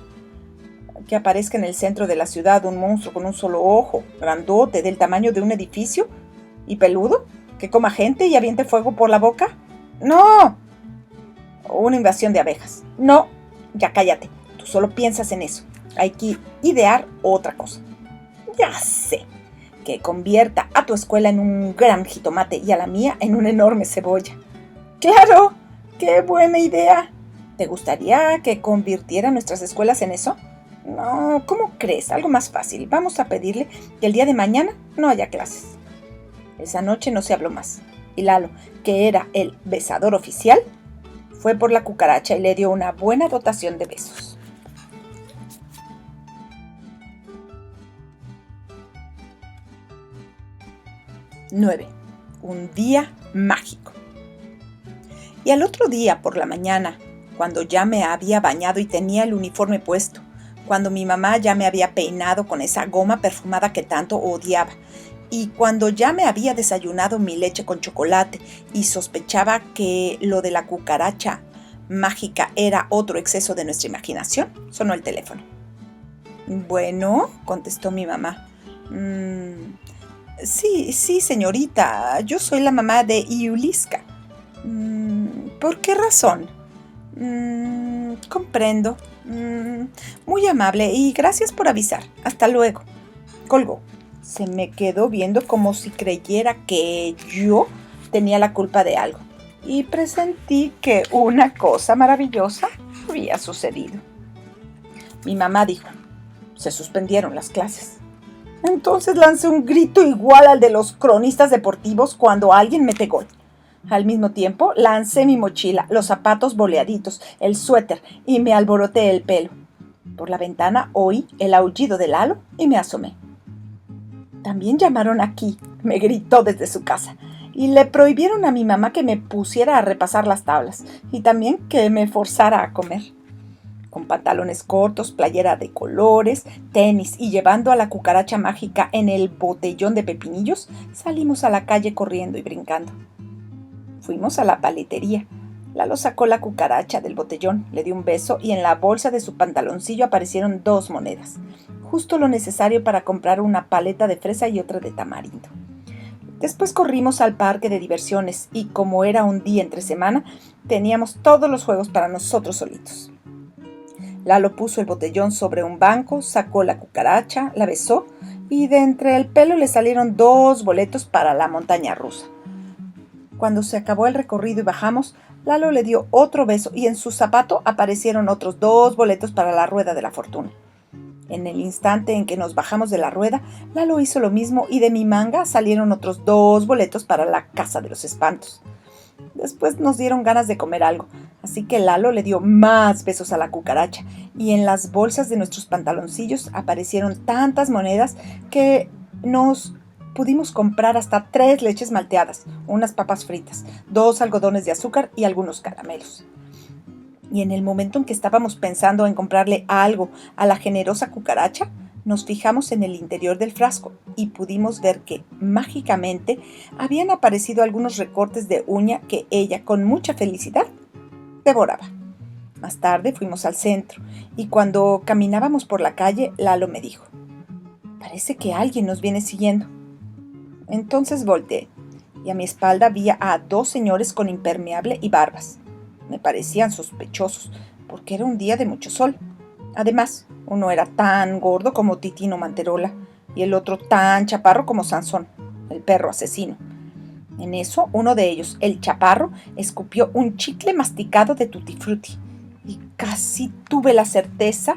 Que aparezca en el centro de la ciudad un monstruo con un solo ojo, grandote, del tamaño de un edificio y peludo, que coma gente y aviente fuego por la boca. ¡No! Una invasión de abejas. No, ya cállate. Tú solo piensas en eso. Hay que idear otra cosa. Ya sé. Que convierta a tu escuela en un gran jitomate y a la mía en una enorme cebolla. ¡Claro! ¡Qué buena idea! ¿Te gustaría que convirtiera nuestras escuelas en eso? No, ¿cómo crees? Algo más fácil. Vamos a pedirle que el día de mañana no haya clases. Esa noche no se habló más. Y Lalo, que era el besador oficial, fue por la cucaracha y le dio una buena dotación de besos. 9. Un día mágico. Y al otro día por la mañana, cuando ya me había bañado y tenía el uniforme puesto, cuando mi mamá ya me había peinado con esa goma perfumada que tanto odiaba, y cuando ya me había desayunado mi leche con chocolate y sospechaba que lo de la cucaracha mágica era otro exceso de nuestra imaginación, sonó el teléfono. Bueno, contestó mi mamá. Sí, señorita, yo soy la mamá de Iuliska. ¿Por qué razón? Comprendo. Muy amable y gracias por avisar. Hasta luego. Colgó. Se me quedó viendo como si creyera que yo tenía la culpa de algo. Y presentí que una cosa maravillosa había sucedido. Mi mamá dijo, se suspendieron las clases. Entonces lancé un grito igual al de los cronistas deportivos cuando alguien mete gol. Al mismo tiempo, lancé mi mochila, los zapatos boleaditos, el suéter y me alboroté el pelo. Por la ventana oí el aullido de Lalo y me asomé. También llamaron aquí, me gritó desde su casa, y le prohibieron a mi mamá que me pusiera a repasar las tablas y también que me forzara a comer. Con pantalones cortos, playera de colores, tenis y llevando a la cucaracha mágica en el botellón de pepinillos, salimos a la calle corriendo y brincando. Fuimos a la paletería. Lalo sacó la cucaracha del botellón, le dio un beso y en la bolsa de su pantaloncillo aparecieron 2 monedas, justo lo necesario para comprar una paleta de fresa y otra de tamarindo. Después corrimos al parque de diversiones y como era un día entre semana, teníamos todos los juegos para nosotros solitos. Lalo puso el botellón sobre un banco, sacó la cucaracha, la besó y de entre el pelo le salieron 2 boletos para la montaña rusa. Cuando se acabó el recorrido y bajamos, Lalo le dio otro beso y en su zapato aparecieron otros 2 boletos para la rueda de la fortuna. En el instante en que nos bajamos de la rueda, Lalo hizo lo mismo y de mi manga salieron otros 2 boletos para la casa de los espantos. Después nos dieron ganas de comer algo, así que Lalo le dio más besos a la cucaracha y en las bolsas de nuestros pantaloncillos aparecieron tantas monedas que nos pudimos comprar hasta 3 leches malteadas, unas papas fritas, 2 algodones de azúcar y algunos caramelos. Y en el momento en que estábamos pensando en comprarle algo a la generosa cucaracha, nos fijamos en el interior del frasco y pudimos ver que, mágicamente, habían aparecido algunos recortes de uña que ella, con mucha felicidad, devoraba. Más tarde fuimos al centro y cuando caminábamos por la calle, Lalo me dijo, «Parece que alguien nos viene siguiendo». Entonces volteé y a mi espalda vi a 2 señores con impermeable y barbas. Me parecían sospechosos porque era un día de mucho sol. Además, uno era tan gordo como Titino Manterola y el otro tan chaparro como Sansón, el perro asesino. En eso, uno de ellos, el chaparro, escupió un chicle masticado de Tutti Frutti y casi tuve la certeza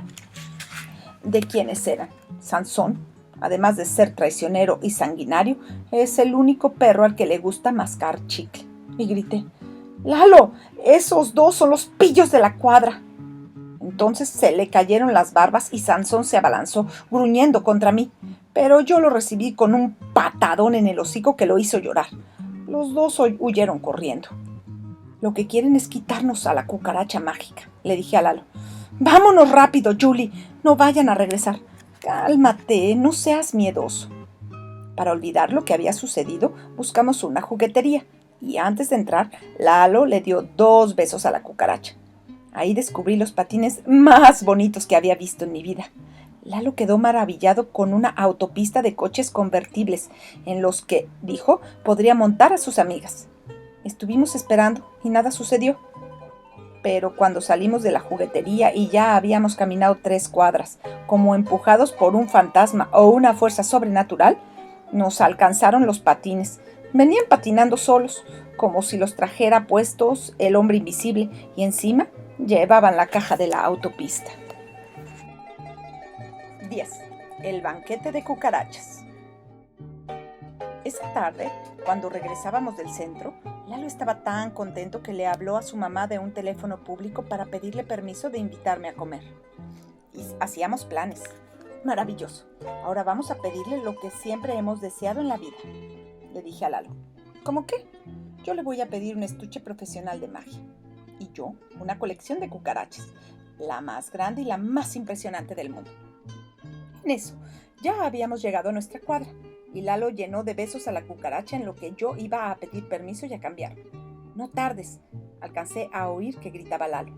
de quiénes eran. Sansón además de ser traicionero y sanguinario, es el único perro al que le gusta mascar chicle. Y grité: ¡Lalo! ¡Esos dos son los pillos de la cuadra! Entonces se le cayeron las barbas y Sansón se abalanzó, gruñendo contra mí, pero yo lo recibí con un patadón en el hocico que lo hizo llorar. Los dos huyeron corriendo. Lo que quieren es quitarnos a la cucaracha mágica, le dije a Lalo. Vámonos rápido, Julie, no vayan a regresar. Cálmate, no seas miedoso. Para olvidar lo que había sucedido, buscamos una juguetería y antes de entrar, Lalo le dio 2 besos a la cucaracha. Ahí descubrí los patines más bonitos que había visto en mi vida. Lalo quedó maravillado con una autopista de coches convertibles en los que, dijo, podría montar a sus amigas. Estuvimos esperando y nada sucedió. Pero cuando salimos de la juguetería y ya habíamos caminado 3 cuadras, como empujados por un fantasma o una fuerza sobrenatural, nos alcanzaron los patines. Venían patinando solos, como si los trajera puestos el hombre invisible, y encima llevaban la caja de la autopista. 10. El banquete de cucarachas. Esa tarde, cuando regresábamos del centro, Lalo estaba tan contento que le habló a su mamá de un teléfono público para pedirle permiso de invitarme a comer. Y hacíamos planes. Maravilloso. Ahora vamos a pedirle lo que siempre hemos deseado en la vida, le dije a Lalo. ¿Cómo qué? Yo le voy a pedir un estuche profesional de magia. Y yo, una colección de cucarachas, la más grande y la más impresionante del mundo. En eso, ya habíamos llegado a nuestra cuadra, y Lalo llenó de besos a la cucaracha en lo que yo iba a pedir permiso y a cambiar. No tardes, alcancé a oír que gritaba Lalo.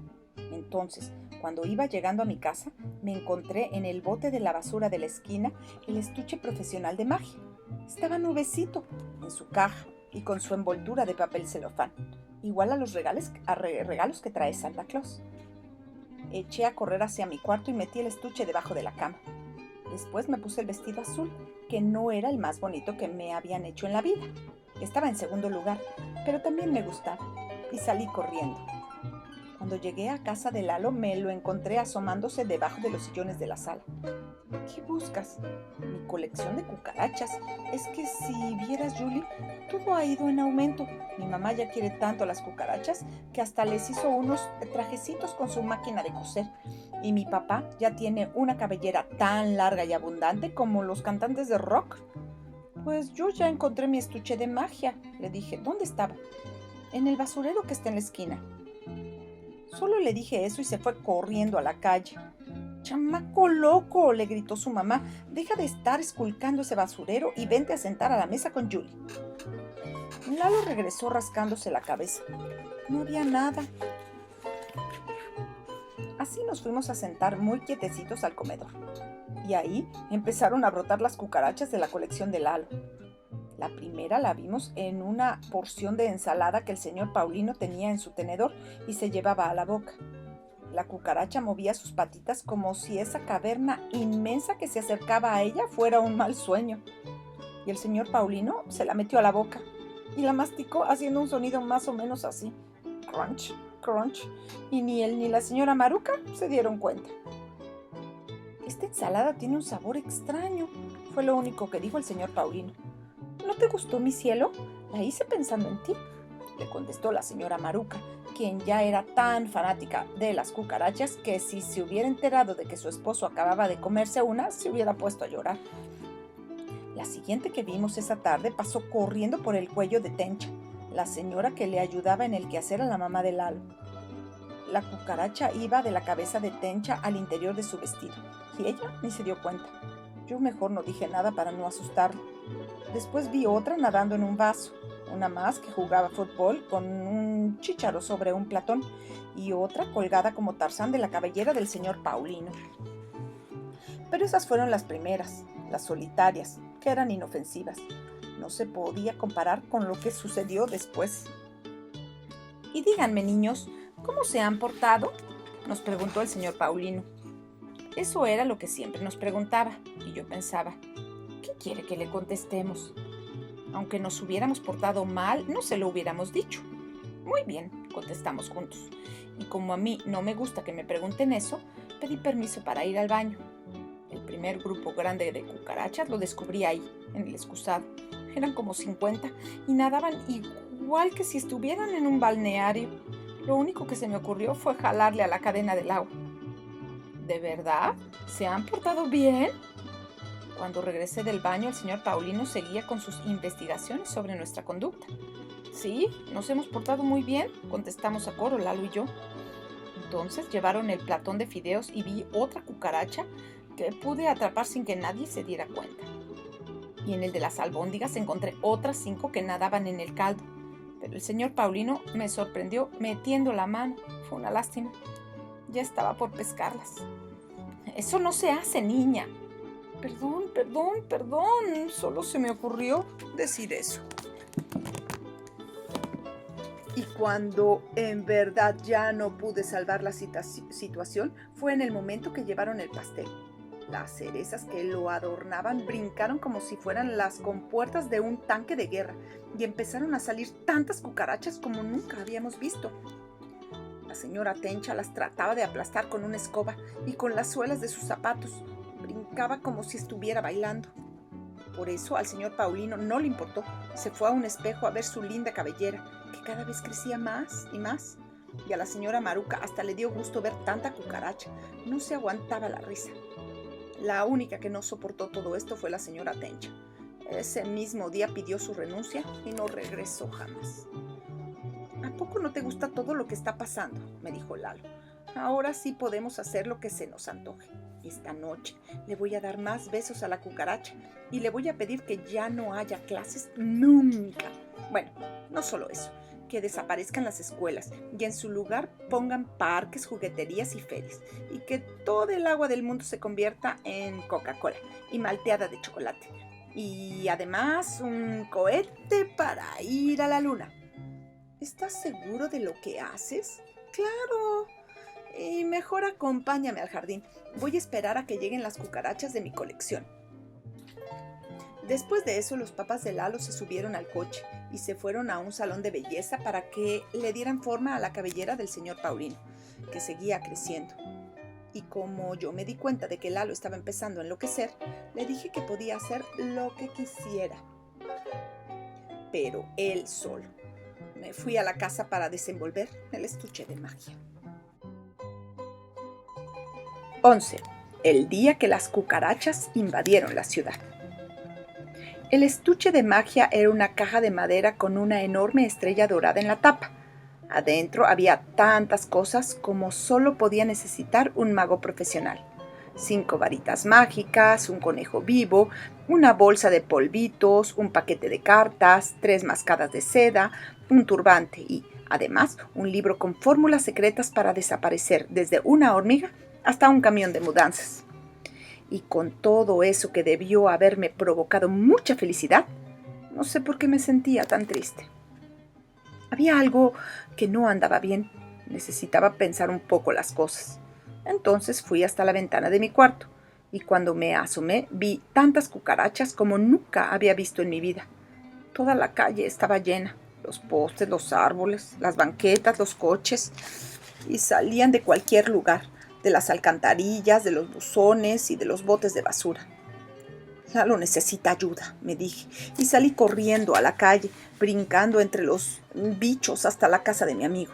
Entonces, cuando iba llegando a mi casa, me encontré en el bote de la basura de la esquina el estuche profesional de magia. Estaba nuevecito, en su caja y con su envoltura de papel celofán, igual a los regalos que trae Santa Claus. Eché a correr hacia mi cuarto y metí el estuche debajo de la cama. Después me puse el vestido azul, que no era el más bonito que me habían hecho en la vida. Estaba en segundo lugar, pero también me gustaba, y salí corriendo. Cuando llegué a casa de Lalo, me lo encontré asomándose debajo de los sillones de la sala. ¿Qué buscas? Mi colección de cucarachas. Es que si vieras, Julie, todo ha ido en aumento. Mi mamá ya quiere tanto a las cucarachas que hasta les hizo unos trajecitos con su máquina de coser. Y mi papá ya tiene una cabellera tan larga y abundante como los cantantes de rock. Pues yo ya encontré mi estuche de magia, le dije. ¿Dónde estaba? En el basurero que está en la esquina. Solo le dije eso y se fue corriendo a la calle. ¡Chamaco loco!, le gritó su mamá. Deja de estar esculcando ese basurero y vente a sentar a la mesa con Julie. Lalo regresó rascándose la cabeza. No había nada. Así nos fuimos a sentar muy quietecitos al comedor. Y ahí empezaron a brotar las cucarachas de la colección de Lalo. La primera la vimos en una porción de ensalada que el señor Paulino tenía en su tenedor y se llevaba a la boca. La cucaracha movía sus patitas como si esa caverna inmensa que se acercaba a ella fuera un mal sueño. Y el señor Paulino se la metió a la boca y la masticó haciendo un sonido más o menos así. Crunch, crunch. Y ni él ni la señora Maruca se dieron cuenta. Esta ensalada tiene un sabor extraño, fue lo único que dijo el señor Paulino. ¿No te gustó, mi cielo? La hice pensando en ti, le contestó la señora Maruca, quien ya era tan fanática de las cucarachas que si se hubiera enterado de que su esposo acababa de comerse una, se hubiera puesto a llorar. La siguiente que vimos esa tarde pasó corriendo por el cuello de Tencha, la señora que le ayudaba en el quehacer a la mamá de Lalo. La cucaracha iba de la cabeza de Tencha al interior de su vestido, y ella ni se dio cuenta. Yo mejor no dije nada para no asustarla. Después vi otra nadando en un vaso, una más que jugaba fútbol con un chícharo sobre un platón y otra colgada como Tarzán de la cabellera del señor Paulino. Pero esas fueron las primeras, las solitarias, que eran inofensivas. No se podía comparar con lo que sucedió después. Y díganme, niños, ¿cómo se han portado?, nos preguntó el señor Paulino. Eso era lo que siempre nos preguntaba, y yo pensaba, ¿qué quiere que le contestemos? Aunque nos hubiéramos portado mal, no se lo hubiéramos dicho. Muy bien, contestamos juntos. Y como a mí no me gusta que me pregunten eso, pedí permiso para ir al baño. El primer grupo grande de cucarachas lo descubrí ahí, en el excusado. Eran como 50 y nadaban igual que si estuvieran en un balneario. Lo único que se me ocurrió fue jalarle a la cadena del agua. ¿De verdad? ¿Se han portado bien? Cuando regresé del baño, el señor Paulino seguía con sus investigaciones sobre nuestra conducta. Sí, nos hemos portado muy bien, contestamos a coro Lalo y yo. Entonces llevaron el platón de fideos y vi otra cucaracha que pude atrapar sin que nadie se diera cuenta. Y en el de las albóndigas encontré otras 5 que nadaban en el caldo. Pero el señor Paulino me sorprendió metiendo la mano. Fue una lástima. Ya estaba por pescarlas. Eso no se hace, niña. Perdón. Solo se me ocurrió decir eso. Y cuando en verdad ya no pude salvar la situación, fue en el momento que llevaron el pastel. Las cerezas que lo adornaban brincaron como si fueran las compuertas de un tanque de guerra y empezaron a salir tantas cucarachas como nunca habíamos visto. La señora Tencha las trataba de aplastar con una escoba y con las suelas de sus zapatos. Brincaba como si estuviera bailando. Por eso al señor Paulino no le importó. Se fue a un espejo a ver su linda cabellera, que cada vez crecía más y más. Y a la señora Maruca hasta le dio gusto ver tanta cucaracha. No se aguantaba la risa. La única que no soportó todo esto fue la señora Tencha. Ese mismo día pidió su renuncia y no regresó jamás. ¿A poco no te gusta todo lo que está pasando?, me dijo Lalo. Ahora sí podemos hacer lo que se nos antoje. Esta noche le voy a dar más besos a la cucaracha y le voy a pedir que ya no haya clases nunca. Bueno, no solo eso, que desaparezcan las escuelas y en su lugar pongan parques, jugueterías y ferias, y que todo el agua del mundo se convierta en Coca-Cola y malteada de chocolate. Y además un cohete para ir a la luna. ¿Estás seguro de lo que haces? ¡Claro! Y mejor acompáñame al jardín. Voy a esperar a que lleguen las cucarachas de mi colección. Después de eso, los papás de Lalo se subieron al coche y se fueron a un salón de belleza para que le dieran forma a la cabellera del señor Paulino, que seguía creciendo. Y como yo me di cuenta de que Lalo estaba empezando a enloquecer, le dije que podía hacer lo que quisiera. Pero él solo. Me fui a la casa para desenvolver el estuche de magia. 11. El día que las cucarachas invadieron la ciudad. El estuche de magia era una caja de madera con una enorme estrella dorada en la tapa. Adentro había tantas cosas como solo podía necesitar un mago profesional. 5 varitas mágicas, un conejo vivo, una bolsa de polvitos, un paquete de cartas, 3 mascadas de seda, un turbante y, además, un libro con fórmulas secretas para desaparecer desde una hormiga hasta un camión de mudanzas. Y con todo eso que debió haberme provocado mucha felicidad, no sé por qué me sentía tan triste. Había algo que no andaba bien. Necesitaba pensar un poco las cosas. Entonces fui hasta la ventana de mi cuarto, y cuando me asomé vi tantas cucarachas como nunca había visto en mi vida. Toda la calle estaba llena, los postes, los árboles, las banquetas, los coches, y salían de cualquier lugar, de las alcantarillas, de los buzones y de los botes de basura. Lalo necesita ayuda, me dije, y salí corriendo a la calle, brincando entre los bichos hasta la casa de mi amigo.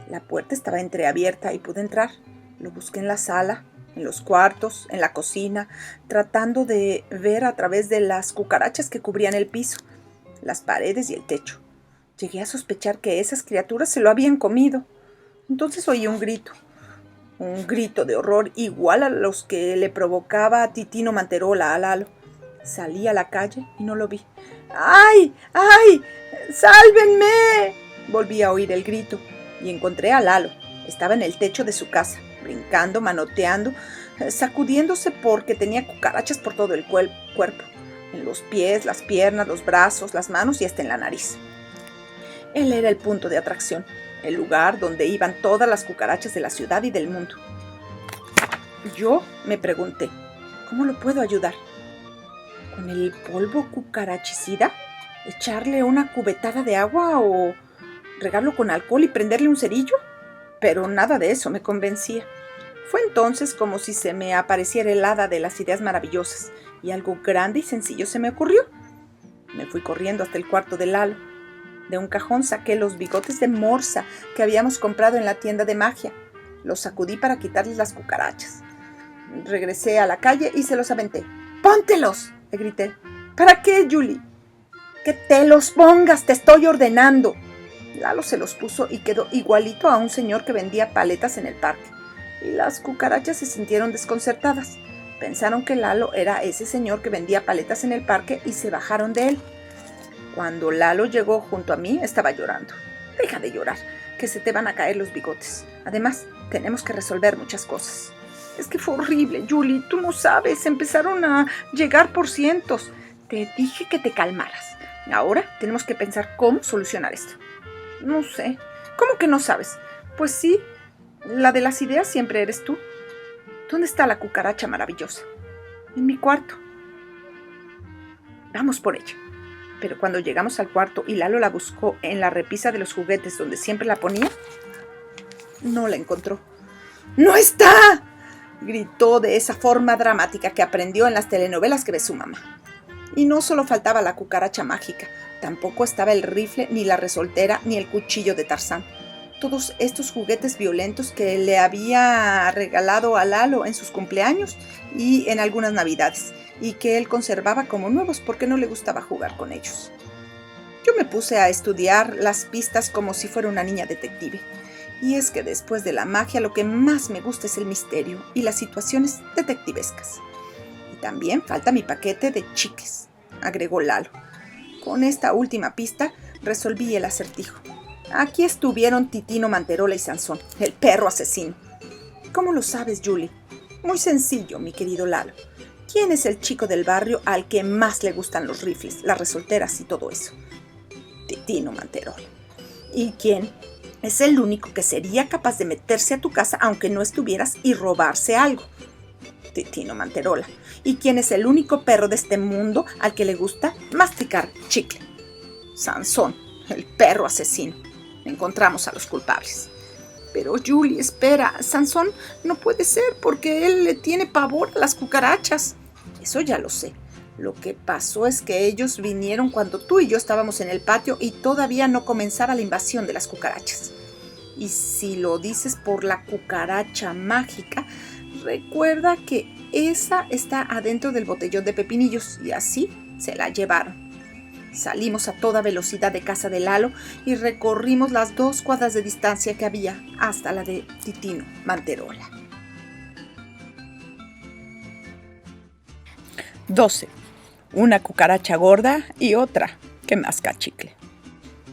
La puerta estaba entreabierta y pude entrar. Lo busqué en la sala, en los cuartos, en la cocina, tratando de ver a través de las cucarachas que cubrían el piso, las paredes y el techo. Llegué a sospechar que esas criaturas se lo habían comido. Entonces oí un grito de horror igual a los que le provocaba a Titino Manterola a Lalo. Salí a la calle y no lo vi. ¡Ay! ¡Ay! ¡Sálvenme! Volví a oír el grito y encontré a Lalo. Estaba en el techo de su casa, brincando, manoteando, sacudiéndose porque tenía cucarachas por todo el cuerpo, en los pies, las piernas, los brazos, las manos y hasta en la nariz. Él era el punto de atracción, el lugar donde iban todas las cucarachas de la ciudad y del mundo. Yo me pregunté, ¿cómo lo puedo ayudar? ¿Con el polvo cucarachicida? ¿Echarle una cubetada de agua o regarlo con alcohol y prenderle un cerillo? Pero nada de eso me convencía. Fue entonces como si se me apareciera el hada de las ideas maravillosas y algo grande y sencillo se me ocurrió. Me fui corriendo hasta el cuarto de Lalo. De un cajón saqué los bigotes de morsa que habíamos comprado en la tienda de magia. Los sacudí para quitarles las cucarachas. Regresé a la calle y se los aventé. ¡Póntelos!, le grité. ¿Para qué, Julie? ¡Que te los pongas! ¡Te estoy ordenando! Lalo se los puso y quedó igualito a un señor que vendía paletas en el parque. Y las cucarachas se sintieron desconcertadas. Pensaron que Lalo era ese señor que vendía paletas en el parque y se bajaron de él. Cuando Lalo llegó junto a mí, estaba llorando. Deja de llorar, que se te van a caer los bigotes. Además, tenemos que resolver muchas cosas. Es que fue horrible, Julie, tú no sabes, empezaron a llegar por cientos. Te dije que te calmaras. Ahora tenemos que pensar cómo solucionar esto. No sé. ¿Cómo que no sabes? Pues sí, la de las ideas siempre eres tú. ¿Dónde está la cucaracha maravillosa? En mi cuarto. Vamos por ella. Pero cuando llegamos al cuarto y Lalo la buscó en la repisa de los juguetes donde siempre la ponía, no la encontró. ¡No está!, gritó de esa forma dramática que aprendió en las telenovelas que ve su mamá. Y no solo faltaba la cucaracha mágica, tampoco estaba el rifle, ni la resoltera, ni el cuchillo de Tarzán. Todos estos juguetes violentos que le había regalado a Lalo en sus cumpleaños y en algunas navidades, y que él conservaba como nuevos porque no le gustaba jugar con ellos. Yo me puse a estudiar las pistas como si fuera una niña detective. Y es que después de la magia lo que más me gusta es el misterio y las situaciones detectivescas. Y también falta mi paquete de chicles, agregó Lalo. Con esta última pista resolví el acertijo. Aquí estuvieron Titino Manterola y Sansón, el perro asesino. ¿Cómo lo sabes, Julie? Muy sencillo, mi querido Lalo. ¿Quién es el chico del barrio al que más le gustan los rifles, las resolteras y todo eso? Titino Manterola. ¿Y quién es el único que sería capaz de meterse a tu casa aunque no estuvieras y robarse algo? Titino Manterola. ¿Y quién es el único perro de este mundo al que le gusta masticar chicle? Sansón, el perro asesino. Encontramos a los culpables. Pero Julie, espera, Sansón no puede ser porque él le tiene pavor a las cucarachas. Eso ya lo sé. Lo que pasó es que ellos vinieron cuando tú y yo estábamos en el patio y todavía no comenzaba la invasión de las cucarachas. Y si lo dices por la cucaracha mágica, recuerda que esa está adentro del botellón de pepinillos y así se la llevaron. Salimos a toda velocidad de casa de Lalo y recorrimos las 2 cuadras de distancia que había hasta la de Titino Manterola. 12. Una cucaracha gorda y otra que masca chicle.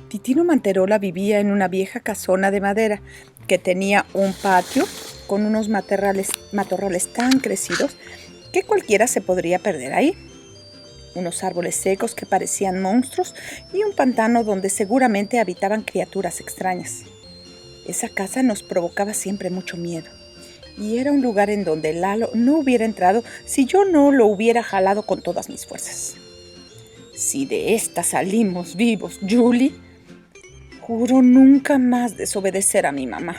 Titino Manterola vivía en una vieja casona de madera que tenía un patio con unos matorrales tan crecidos que cualquiera se podría perder ahí. Unos árboles secos que parecían monstruos y un pantano donde seguramente habitaban criaturas extrañas. Esa casa nos provocaba siempre mucho miedo. Y era un lugar en donde Lalo no hubiera entrado si yo no lo hubiera jalado con todas mis fuerzas. Si de esta salimos vivos, Julie, juro nunca más desobedecer a mi mamá,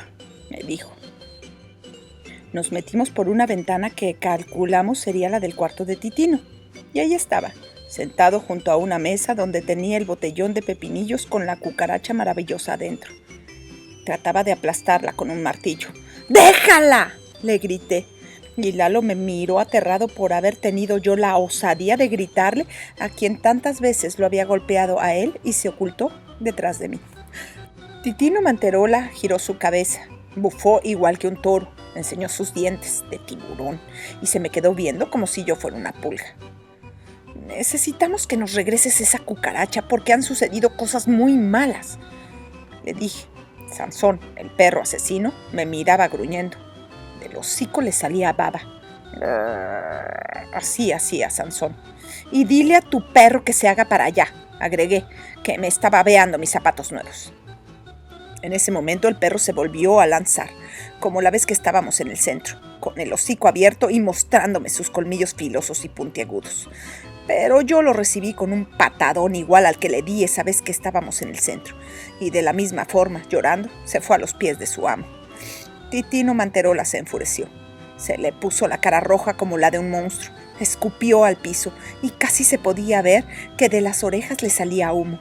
me dijo. Nos metimos por una ventana que calculamos sería la del cuarto de Titino. Y ahí estaba, sentado junto a una mesa donde tenía el botellón de pepinillos con la cucaracha maravillosa adentro. Trataba de aplastarla con un martillo. ¡Déjala!, le grité. Y Lalo me miró aterrado por haber tenido yo la osadía de gritarle a quien tantas veces lo había golpeado a él y se ocultó detrás de mí. Titino Manterola giró su cabeza, bufó igual que un toro, enseñó sus dientes de tiburón y se me quedó viendo como si yo fuera una pulga. Necesitamos que nos regreses esa cucaracha porque han sucedido cosas muy malas, le dije. Sansón, el perro asesino, me miraba gruñendo. Del hocico le salía baba. Así hacía Sansón. Y dile a tu perro que se haga para allá, agregué, que me estaba babeando mis zapatos nuevos. En ese momento el perro se volvió a lanzar, como la vez que estábamos en el centro, con el hocico abierto y mostrándome sus colmillos filosos y puntiagudos. Pero yo lo recibí con un patadón igual al que le di esa vez que estábamos en el centro, y de la misma forma, llorando, se fue a los pies de su amo. Titino Manterola se enfureció. Se le puso la cara roja como la de un monstruo, escupió al piso y casi se podía ver que de las orejas le salía humo.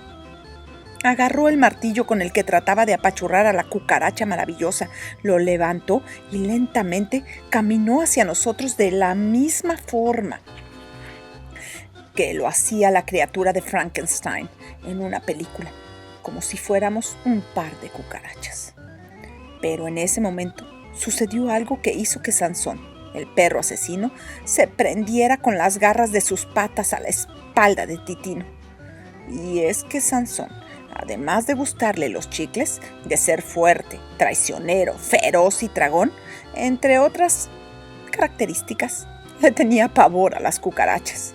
Agarró el martillo con el que trataba de apachurrar a la cucaracha maravillosa, lo levantó y lentamente caminó hacia nosotros de la misma forma que lo hacía la criatura de Frankenstein en una película, como si fuéramos un par de cucarachas. Pero en ese momento sucedió algo que hizo que Sansón, el perro asesino, se prendiera con las garras de sus patas a la espalda de Titino. Y es que Sansón, además de gustarle los chicles, de ser fuerte, traicionero, feroz y tragón, entre otras características, le tenía pavor a las cucarachas.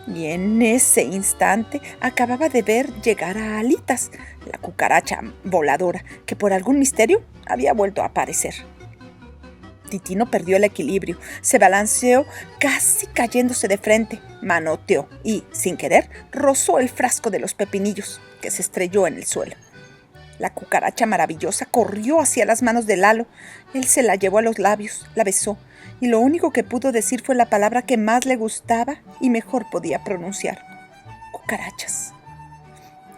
Y en ese instante acababa de ver llegar a Alitas, la cucaracha voladora, que por algún misterio había vuelto a aparecer. Titino perdió el equilibrio, se balanceó casi cayéndose de frente, manoteó y, sin querer, rozó el frasco de los pepinillos, que se estrelló en el suelo. La cucaracha maravillosa corrió hacia las manos de Lalo. Él se la llevó a los labios, la besó, y lo único que pudo decir fue la palabra que más le gustaba y mejor podía pronunciar: cucarachas.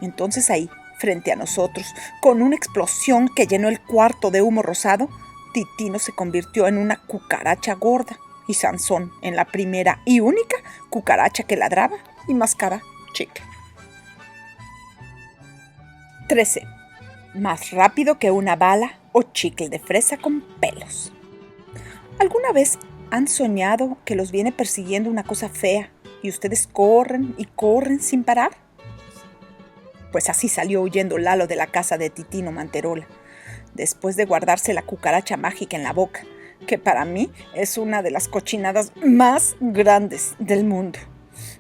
Entonces ahí, frente a nosotros, con una explosión que llenó el cuarto de humo rosado, Titino se convirtió en una cucaracha gorda y Sansón en la primera y única cucaracha que ladraba y mascaba chicle. 13. Más rápido que una bala o chicle de fresa con pelos. ¿Alguna vez han soñado que los viene persiguiendo una cosa fea y ustedes corren y corren sin parar? Pues así salió huyendo Lalo de la casa de Titino Manterola, después de guardarse la cucaracha mágica en la boca, que para mí es una de las cochinadas más grandes del mundo,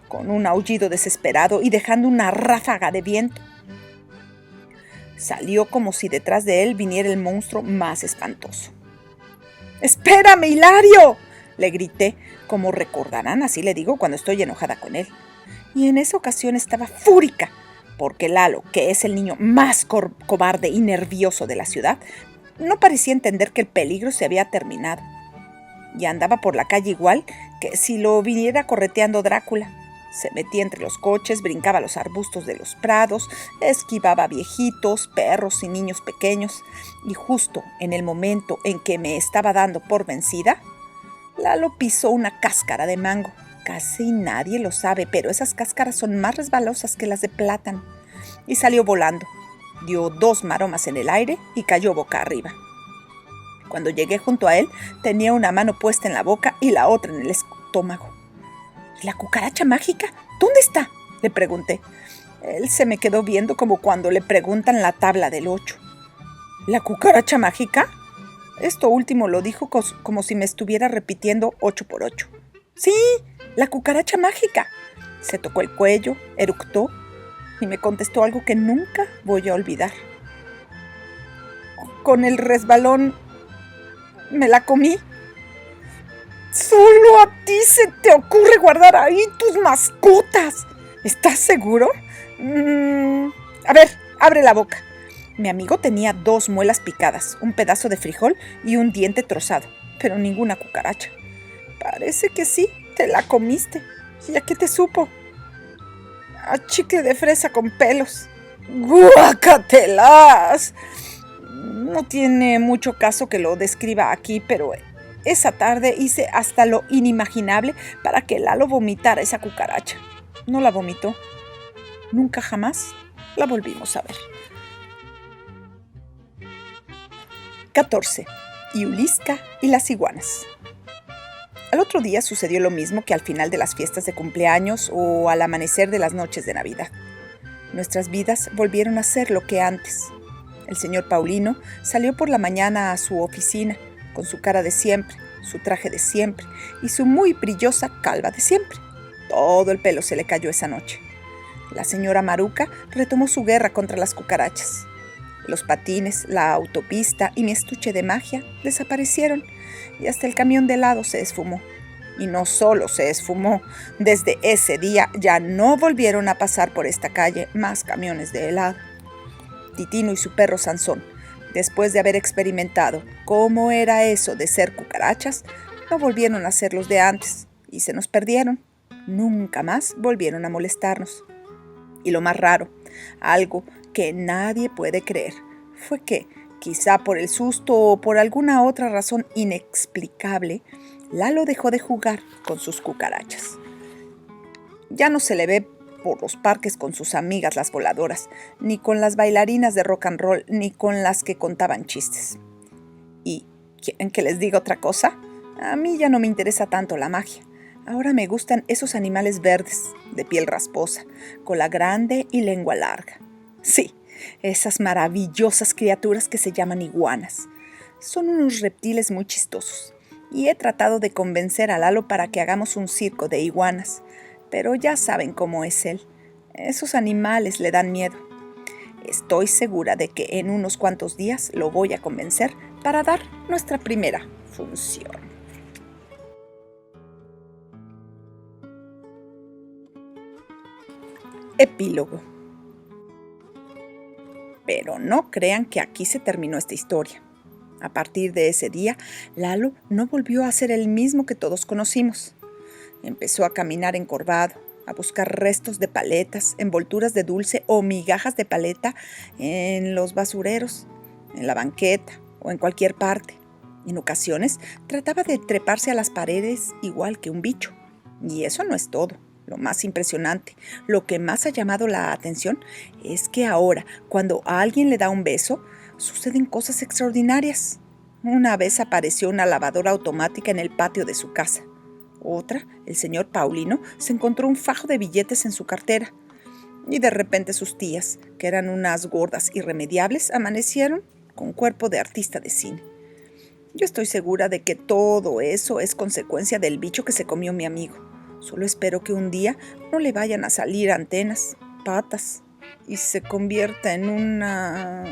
con un aullido desesperado y dejando una ráfaga de viento. Salió como si detrás de él viniera el monstruo más espantoso. ¡Espérame, Hilario!, le grité, como recordarán, así le digo cuando estoy enojada con él. Y en esa ocasión estaba fúrica, porque Lalo, que es el niño más cobarde y nervioso de la ciudad, no parecía entender que el peligro se había terminado. Y andaba por la calle igual que si lo viniera correteando Drácula. Se metía entre los coches, brincaba los arbustos de los prados, esquivaba viejitos, perros y niños pequeños. Y justo en el momento en que me estaba dando por vencida, Lalo pisó una cáscara de mango. Casi nadie lo sabe, pero esas cáscaras son más resbalosas que las de plátano. Y salió volando. Dio 2 maromas en el aire y cayó boca arriba. Cuando llegué junto a él, tenía una mano puesta en la boca y la otra en el estómago. ¿Y la cucaracha mágica? ¿Dónde está?, le pregunté. Él se me quedó viendo como cuando le preguntan la tabla del 8. ¿La cucaracha mágica? Esto último lo dijo como si me estuviera repitiendo 8 por 8. ¡Sí! ¡La cucaracha mágica! Se tocó el cuello, eructó y me contestó algo que nunca voy a olvidar. Con el resbalón me la comí. Solo a ti se te ocurre guardar ahí tus mascotas. ¿Estás seguro? A ver, abre la boca. Mi amigo tenía 2 muelas picadas, un pedazo de frijol y un diente trozado, pero ninguna cucaracha. Parece que sí, te la comiste. ¿Y a qué te supo? A chicle de fresa con pelos. ¡Guácatelas! No tiene mucho caso que lo describa aquí, pero esa tarde hice hasta lo inimaginable para que Lalo vomitara esa cucaracha. No la vomitó. Nunca jamás la volvimos a ver. 14. Yulisca y las iguanas. Al otro día sucedió lo mismo que al final de las fiestas de cumpleaños o al amanecer de las noches de Navidad. Nuestras vidas volvieron a ser lo que antes. El señor Paulino salió por la mañana a su oficina, con su cara de siempre, su traje de siempre y su muy brillosa calva de siempre. Todo el pelo se le cayó esa noche. La señora Maruca retomó su guerra contra las cucarachas. Los patines, la autopista y mi estuche de magia desaparecieron y hasta el camión de helado se esfumó. Y no solo se esfumó, desde ese día ya no volvieron a pasar por esta calle más camiones de helado. Titino y su perro Sansón, después de haber experimentado cómo era eso de ser cucarachas, No volvieron a ser los de antes y se nos perdieron. Nunca más volvieron a molestarnos. Y lo más raro, algo que nadie puede creer, fue que, quizá por el susto o por alguna otra razón inexplicable, Lalo dejó de jugar con sus cucarachas. Ya no se le ve por los parques con sus amigas las voladoras, ni con las bailarinas de rock and roll, ni con las que contaban chistes. ¿Y quieren que les diga otra cosa? A mí ya no me interesa tanto la magia. Ahora me gustan esos animales verdes, de piel rasposa, cola grande y lengua larga. Sí, esas maravillosas criaturas que se llaman iguanas. Son unos reptiles muy chistosos, y he tratado de convencer a Lalo para que hagamos un circo de iguanas, pero ya saben cómo es él. Esos animales le dan miedo. Estoy segura de que en unos cuantos días lo voy a convencer para dar nuestra primera función. Epílogo. Pero no crean que aquí se terminó esta historia. A partir de ese día, Lalo no volvió a ser el mismo que todos conocimos. Empezó a caminar encorvado, a buscar restos de paletas, envolturas de dulce o migajas de paleta en los basureros, en la banqueta o en cualquier parte. En ocasiones trataba de treparse a las paredes igual que un bicho. Y eso no es todo. Lo más impresionante, lo que más ha llamado la atención, es que ahora, cuando a alguien le da un beso, suceden cosas extraordinarias. Una vez apareció una lavadora automática en el patio de su casa. Otra, el señor Paulino, se encontró un fajo de billetes en su cartera. Y de repente sus tías, que eran unas gordas irremediables, amanecieron con cuerpo de artista de cine. Yo estoy segura de que todo eso es consecuencia del bicho que se comió mi amigo. Solo espero que un día no le vayan a salir antenas, patas, y se convierta en una...